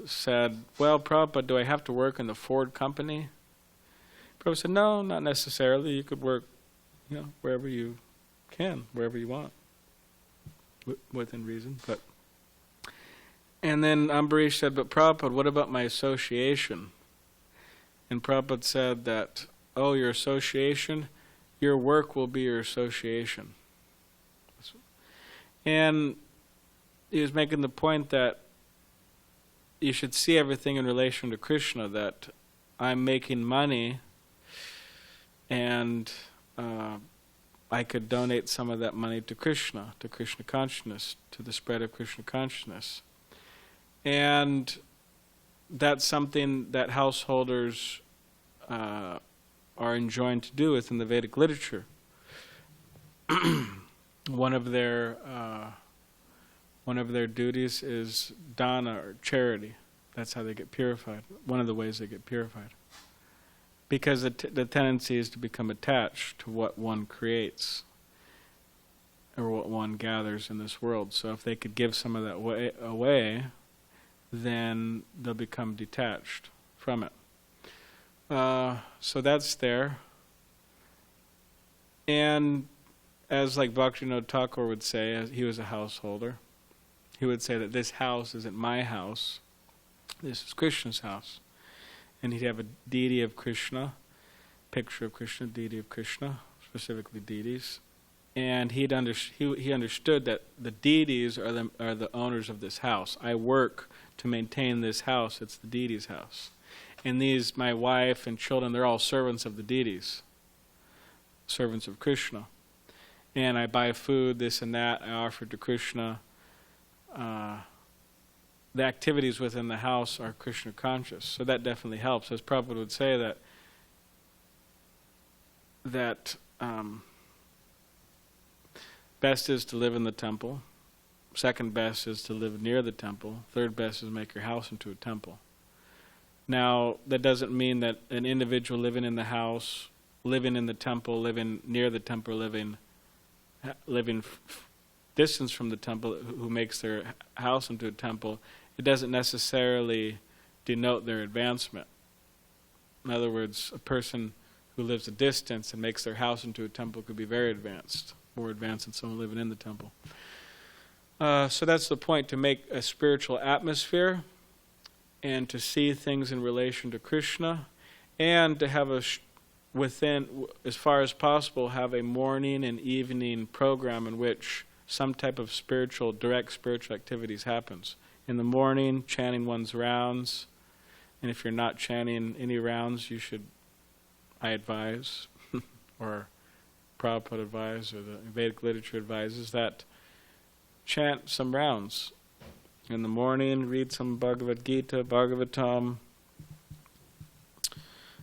said, well, Prabhupada, do I have to work in the Ford company? Prabhupada said, no, not necessarily. You could work, wherever you can, wherever you want, within reason. And then Ambarish said, but Prabhupada, what about my association? And Prabhupada said that, oh, your association, your work will be your association. And he was making the point that you should see everything in relation to Krishna, that I'm making money and I could donate some of that money to Krishna consciousness, to the spread of Krishna consciousness. And that's something that householders are enjoined to do within the Vedic literature. One of their duties is dana, or charity. That's how they get purified. One of the ways they get purified. Because the tendency is to become attached to what one creates or what one gathers in this world. So if they could give some of that away, then they'll become detached from it. So that's there. And as like Bhaktivinoda Thakur would say, as he was a householder, he would say that this house isn't my house, this is Krishna's house. And he'd have a deity of Krishna, picture of Krishna, deity of Krishna, specifically deities. And he understood that the deities are the owners of this house. I work to maintain this house. It's the deity's house. And these, my wife and children, they're all servants of the deities, servants of Krishna. And I buy food, this and that, I offer to Krishna. The activities within the house are Krishna conscious. So that definitely helps. As Prabhupada would say that best is to live in the temple. Second best is to live near the temple. Third best is make your house into a temple. Now, that doesn't mean that an individual living in the house, living in the temple, living near the temple, living distance from the temple, who makes their house into a temple, it doesn't necessarily denote their advancement. In other words, a person who lives a distance and makes their house into a temple could be very advanced, more advanced than someone living in the temple. So that's the point, to make a spiritual atmosphere and to see things in relation to Krishna, and to have within, as far as possible, have a morning and evening program in which some type of direct spiritual activities happens. In the morning, chanting one's rounds, and if you're not chanting any rounds, you should, I advise, or Prabhupada advises, or the Vedic literature advises, that chant some rounds. In the morning, read some Bhagavad Gita, Bhagavatam,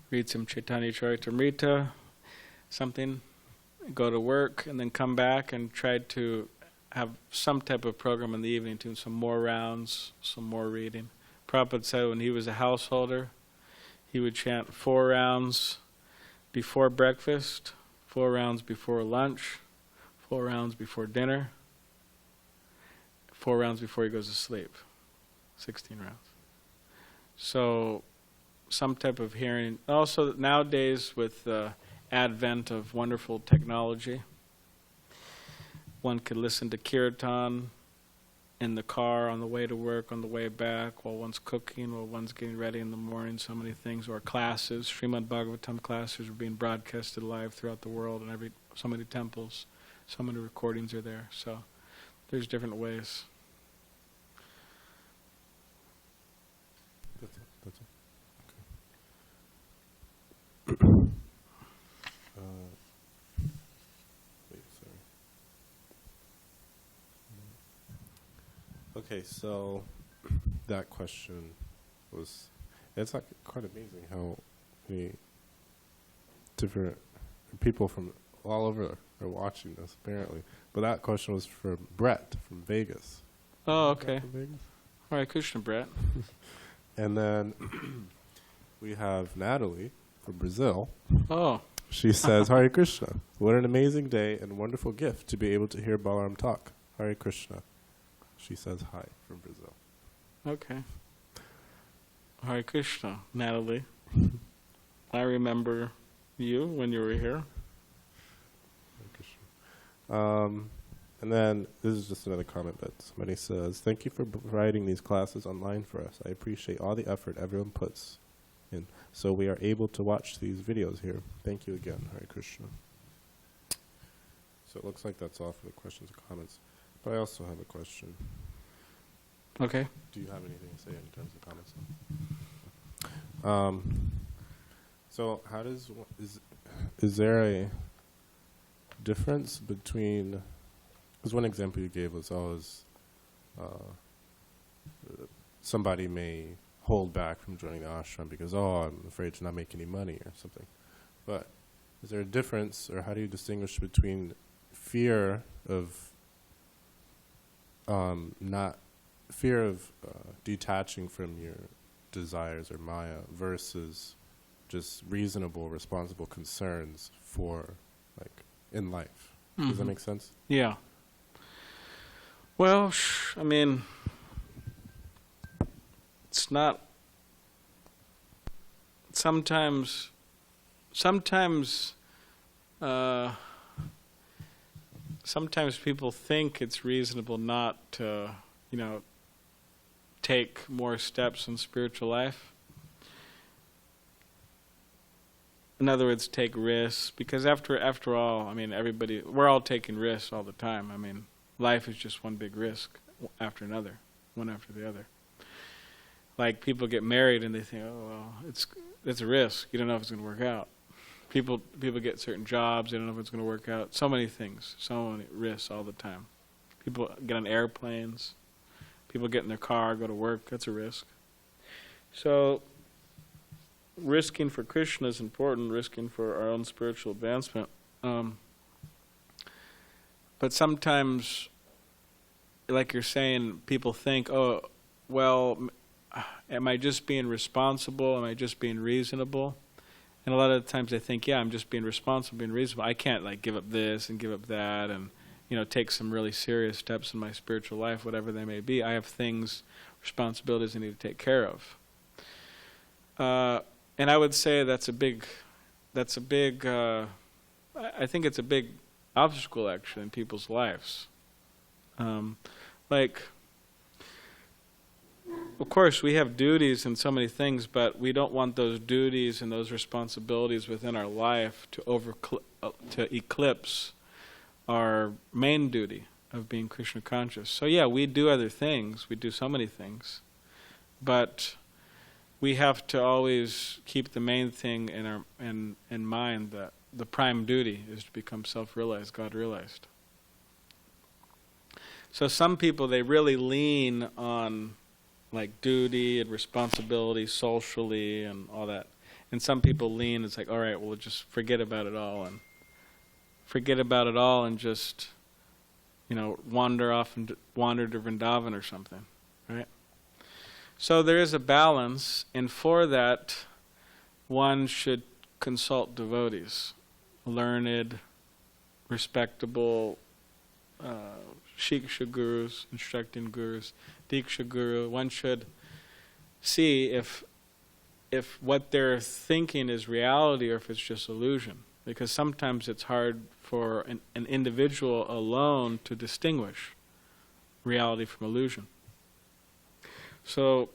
read some Chaitanya Charitamrita, something, go to work, and then come back and try to have some type of program in the evening, doing some more rounds, some more reading. Prabhupada said when he was a householder, he would chant 4 rounds before breakfast, 4 rounds before lunch, 4 rounds before dinner, 4 rounds before he goes to sleep. 16 rounds. So some type of hearing. Also nowadays, with the advent of wonderful technology, one could listen to kirtan in the car, on the way to work, on the way back, while one's cooking, while one's getting ready in the morning, so many things. Or classes, srimadbhagavatam classes are being broadcasted live throughout the world, and so many temples, so many recordings are there. So there's different ways. That's it. Okay. Wait, sorry. Okay, so that question was, it's like quite amazing how many different people from all over are watching this, apparently. But that question was from Brett from Vegas. Oh, okay. From Vegas? All right, Krishna, Brett. And then we have Natalie from Brazil. Oh. She says, Hare Krishna. What an amazing day and wonderful gift to be able to hear Balaram talk. Hare Krishna. She says hi from Brazil. Okay. Hare Krishna, Natalie. I remember you when you were here. Hare Krishna. And then, this is just another comment, but somebody says, thank you for providing these classes online for us. I appreciate all the effort everyone puts in, so we are able to watch these videos here. Thank you again, Hare Krishna. So it looks like that's all for the questions and comments. But I also have a question. Okay. Do you have anything to say in terms of comments? So how is there a difference between, because one example you gave was somebody may hold back from joining the ashram because, I'm afraid to not make any money or something. But is there a difference, or how do you distinguish between fear of detaching from your desires or maya versus just reasonable, responsible concerns for, like, in life? Does that make sense? Yeah. Well, I mean, it's not. Sometimes people think it's reasonable not to, take more steps in spiritual life. In other words, take risks, because after all, I mean, we're all taking risks all the time. I mean, life is just one big risk after another, one after the other. Like, people get married and they think, it's a risk. You don't know if it's going to work out. People get certain jobs, they don't know if it's going to work out. So many things, so many risks all the time. People get on airplanes. People get in their car, go to work. That's a risk. So, risking for Krishna is important, risking for our own spiritual advancement. But sometimes, like you're saying, people think, am I just being responsible? Am I just being reasonable? And a lot of the times they think, I'm just being responsible, being reasonable. I can't, give up this and give up that and, take some really serious steps in my spiritual life, whatever they may be. I have things, responsibilities I need to take care of. And I would say I think it's a big obstacle actually in people's lives. Of course, we have duties and so many things, but we don't want those duties and those responsibilities within our life to eclipse our main duty of being Krishna conscious. So yeah, we do other things. We do so many things, but we have to always keep the main thing in mind, that the prime duty is to become self-realized, God-realized. So some people, they really lean on duty and responsibility socially and all that. And some people lean, it's all right, we'll just forget about it all and just, wander to Vrindavan or something, right? So there is a balance, and for that, one should consult devotees, learned, respectable Shiksha gurus, instructing gurus, Diksha guru. One should see if what they're thinking is reality or if it's just illusion. Because sometimes it's hard for an individual alone to distinguish reality from illusion. So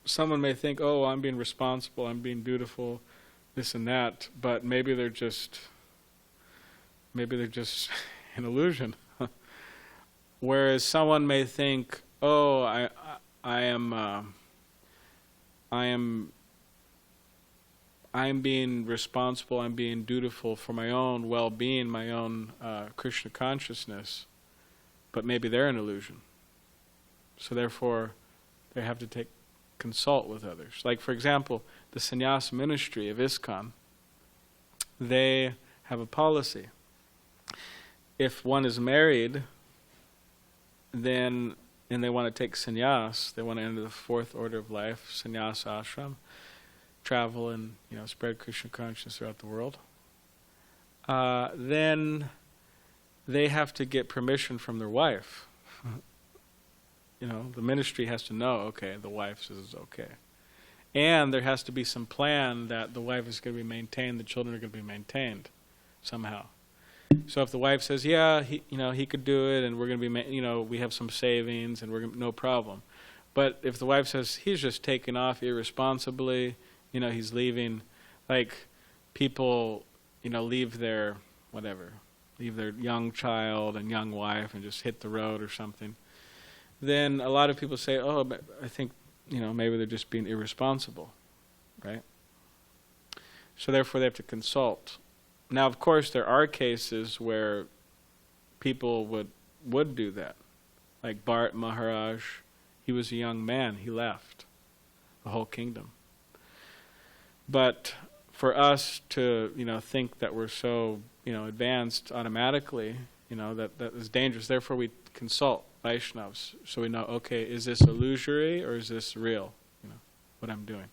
someone may think, oh, I'm being responsible, I'm being dutiful, this and that, but maybe they're just an illusion. Whereas someone may think, oh, I am being responsible, I'm being dutiful for my own well-being, my own Krishna consciousness, but maybe they're an illusion. So therefore, they have to consult with others. Like, for example, the sannyasa ministry of ISKCON, they have a policy. If one is married, and they want to take sannyas, they want to enter the fourth order of life, sannyasa ashram, travel and spread Krishna consciousness throughout the world, then they have to get permission from their wife. The ministry has to know, okay, the wife says it's okay. And there has to be some plan that the wife is going to be maintained, the children are going to be maintained somehow. So if the wife says, yeah, he could do it, and we're going to be, we have some savings, and we're no problem. But if the wife says he's just taking off irresponsibly, he's leaving, people, leave their young child and young wife and just hit the road or something, then a lot of people say, oh, but I think, maybe they're just being irresponsible, right? So therefore they have to consult. Now, of course, there are cases where people would do that. Like Bharat Maharaj, he was a young man, he left the whole kingdom. But for us to, think that we're so, advanced automatically, that is dangerous. Therefore, we consult Vaishnavas, so we know, okay, is this illusory or is this real, what I'm doing?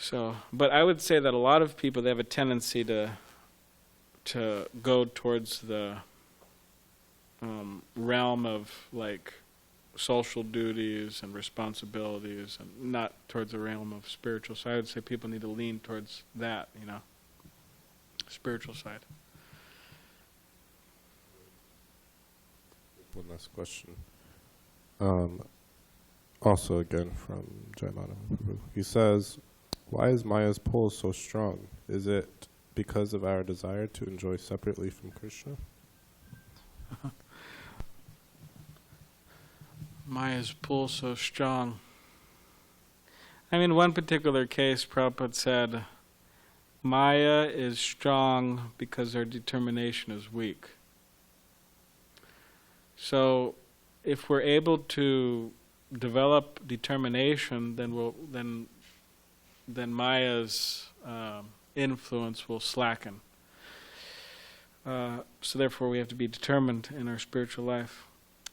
So, but I would say that a lot of people, they have a tendency to go towards the realm of social duties and responsibilities, and not towards the realm of spiritual. So I would say people need to lean towards that, spiritual side. One last question. Also again from Jaimana Prabhu. He says, why is Maya's pull so strong? Is it because of our desire to enjoy separately from Krishna? Maya's pull so strong. One particular case, Prabhupada said, Maya is strong because our determination is weak. So, if we're able to develop determination, then Maya's influence will slacken. So therefore we have to be determined in our spiritual life.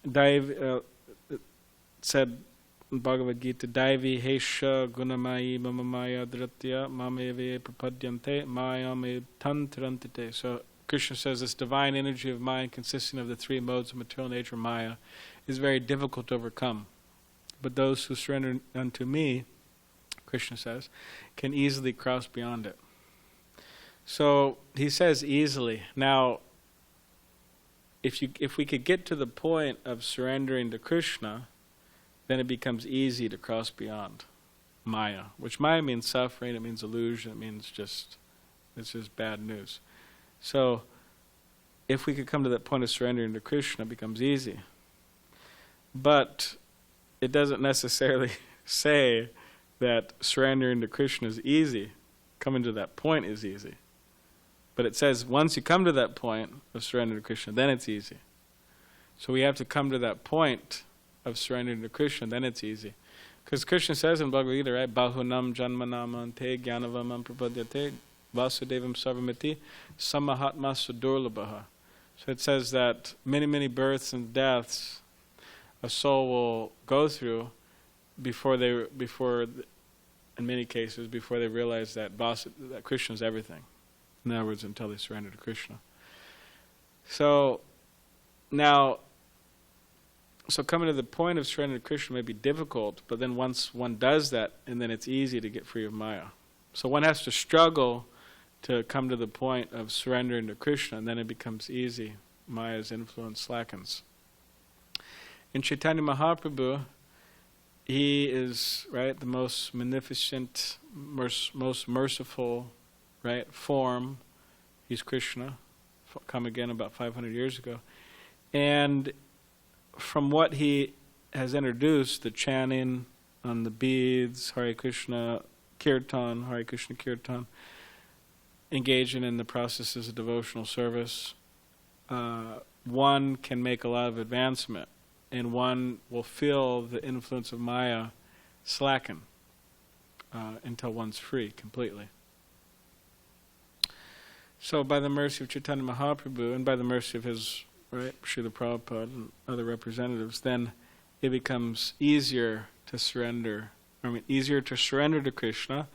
It said in Bhagavad Gita, Daivi Hesha Gunamayi Mama Maya Dhratya Mameve Prapadyante Maya Me Tantrantite. So Krishna says this divine energy of mind consisting of the three modes of material nature, Maya, is very difficult to overcome. But those who surrender unto me, Krishna says, can easily cross beyond it. So he says easily. Now, if we could get to the point of surrendering to Krishna, then it becomes easy to cross beyond Maya, which Maya means suffering, it means illusion, it means it's just bad news. So, if we could come to that point of surrendering to Krishna, it becomes easy. But it doesn't necessarily say that surrendering to Krishna is easy. Coming to that point is easy. But it says once you come to that point of surrender to Krishna, then it's easy. So we have to come to that point of surrendering to Krishna, then it's easy. Because Krishna says in Bhagavad Gita, right, Bahunam Janmanamante Jnanavamam Prapadyate Vasudevam Sarvamiti Samahatma Sudurlabhaha. So it says that many, many births and deaths a soul will go through before, in many cases, before they realize that Krishna is everything. In other words, until they surrender to Krishna. So coming to the point of surrender to Krishna may be difficult, but then once one does that, and then it's easy to get free of Maya. So one has to struggle to come to the point of surrendering to Krishna, and then it becomes easy. Maya's influence slackens. In Chaitanya Mahaprabhu, he is, right, the most magnificent, most merciful, right, form. He's Krishna, come again about 500 years ago. And from what he has introduced, the chanting on the beads, Hare Krishna Kirtan, engaging in the processes of devotional service, one can make a lot of advancement, and one will feel the influence of Maya slacken until one's free completely. So by the mercy of Chaitanya Mahaprabhu, and by the mercy of his, right, Srila Prabhupada and other representatives, then it becomes easier to surrender to Krishna,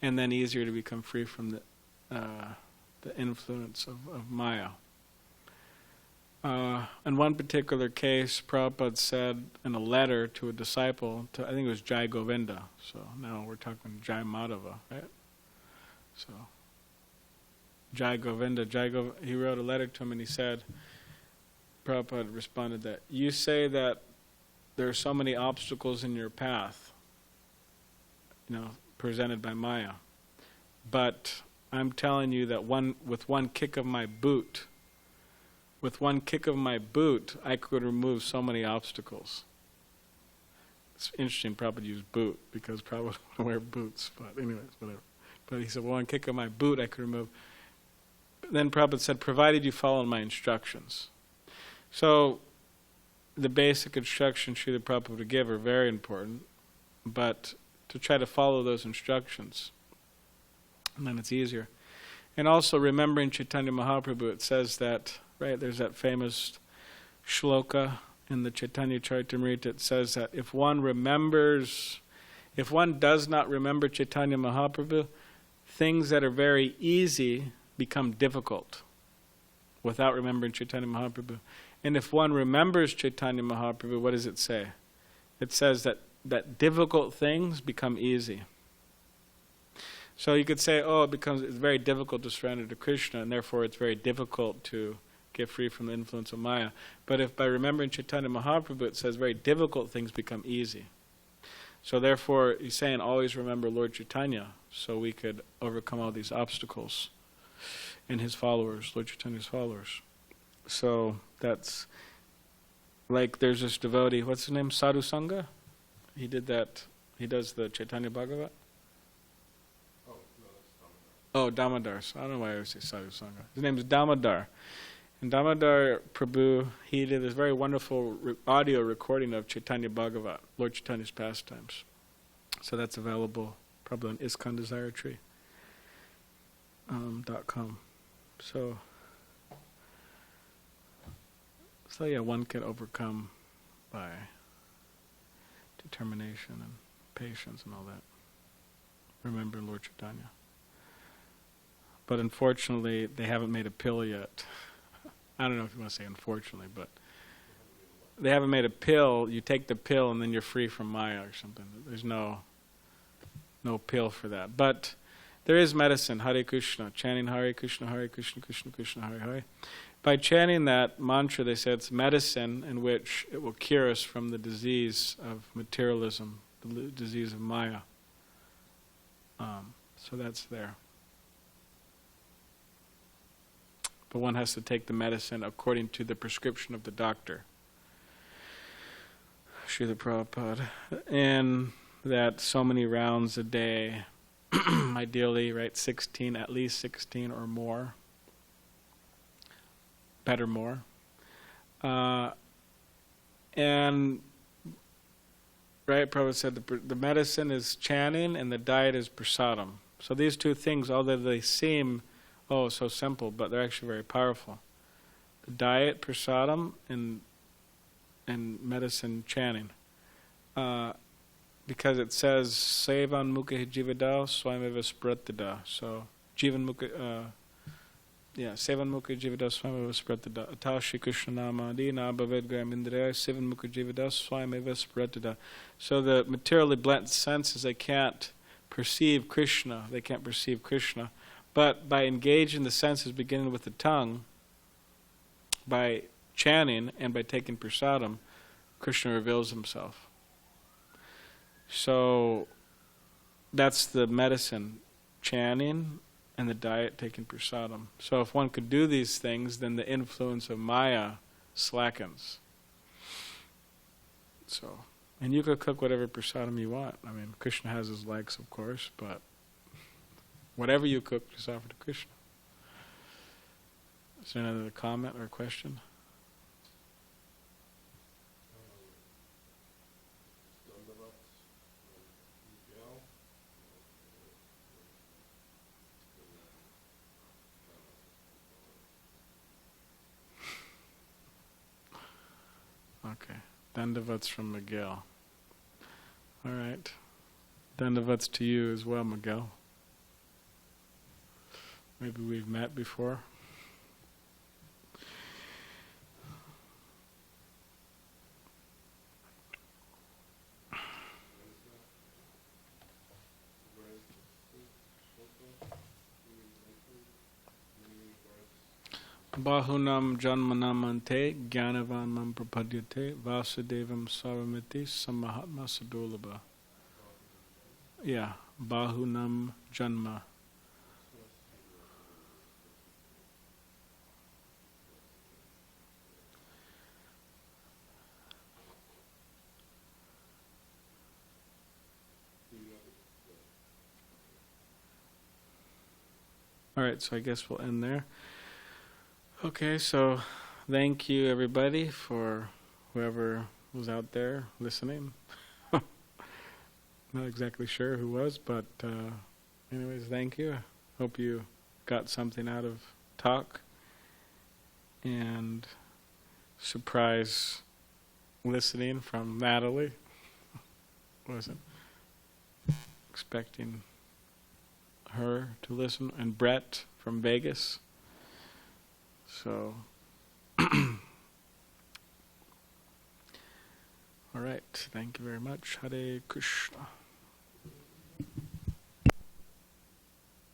and then easier to become free from the influence of Maya. In one particular case, Prabhupada said in a letter to a disciple, I think it was Jai Govinda, so now we're talking Jai Madhava, right? So, Jai Govinda, he wrote a letter to him and he said, Prabhupada responded that, you say that there are so many obstacles in your path, presented by Maya, but I'm telling you that with one kick of my boot, I could remove so many obstacles. It's interesting Prabhupada used boot, because Prabhupada would wear boots, but anyways, whatever. But he said, one kick of my boot I could remove. But then Prabhupada said, provided you follow my instructions. So, the basic instructions Srila Prabhupada would give are very important, but to try to follow those instructions, and then it's easier. And also remembering Chaitanya Mahaprabhu, it says that, right, there's that famous shloka in the Chaitanya Charitamrita. It says that if one does not remember Chaitanya Mahaprabhu, things that are very easy become difficult without remembering Chaitanya Mahaprabhu. And if one remembers Chaitanya Mahaprabhu, what does it say? It says that difficult things become easy. So you could say, it's very difficult to surrender to Krishna, and therefore it's very difficult to get free from the influence of Maya. But if by remembering Chaitanya Mahaprabhu it says very difficult things become easy. So therefore he's saying always remember Lord Chaitanya, so we could overcome all these obstacles in his followers, Lord Chaitanya's followers. So that's, like there's this devotee, what's his name, Sadhu Sangha? He did that, he does the Chaitanya Bhagavat. Oh, Damodar. So I don't know why I always say Sadhu Sangha. His name is Damodar. And Damodar Prabhu, he did this very wonderful audio recording of Chaitanya Bhagavat, Lord Chaitanya's pastimes. So that's available probably on ISKCON.com. So yeah, one can overcome by determination and patience and all that. Remember Lord Chaitanya. but unfortunately, they haven't made a pill yet. I don't know if you want to say unfortunately, but they haven't made a pill. You take the pill and then you're free from Maya or something. There's no pill for that. But there is medicine, Hare Krishna, chanting Hare Krishna, Krishna Krishna, Hare Hare. By chanting that mantra, they say it's medicine in which it will cure us from the disease of materialism, the disease of Maya. So that's there. But one has to take the medicine according to the prescription of the doctor. Srila Prabhupada. And that so many rounds a day, ideally, right, 16, at least 16 or more. Better more. And, right, Prabhupada said the medicine is chanting and the diet is prasadam. So these two things, although they seem, so simple, but they're actually very powerful. The diet, prasadam, and medicine, chanting. Because it says, Sevan mukha jivada swameva spratada. So, Jivan mukha, Sevan mukha jivada swameva spratada. Atal Shri Krishna nama adina bhaved gram indriya Sevan mukha jivada swameva spratada. So the materially blent senses, they can't perceive Krishna. They can't perceive Krishna. But by engaging the senses beginning with the tongue, by chanting and by taking prasadam, Krishna reveals himself. So that's the medicine, chanting, and the diet, taking prasadam. So if one could do these things, then the influence of Maya slackens. So, and you could cook whatever prasadam you want. I mean, Krishna has his likes, of course, but whatever you cook, just offer to Krishna. Is there another comment or question? Okay. Dandavats from Miguel. All right. Dandavats to you as well, Miguel. Maybe we've met before. Bahunam janmanamante gyanavan mam prapadyate vasudevam saramiti samahatma sadulabha. Yeah, bahunam janma. All right, so I guess we'll end there. Okay, so thank you everybody for whoever was out there listening. Not exactly sure who was, but anyways, thank you. Hope you got something out of talk and surprise listening from Natalie. Wasn't expecting her to listen, and Brett from Vegas. So, all right, thank you very much. Hare Krishna.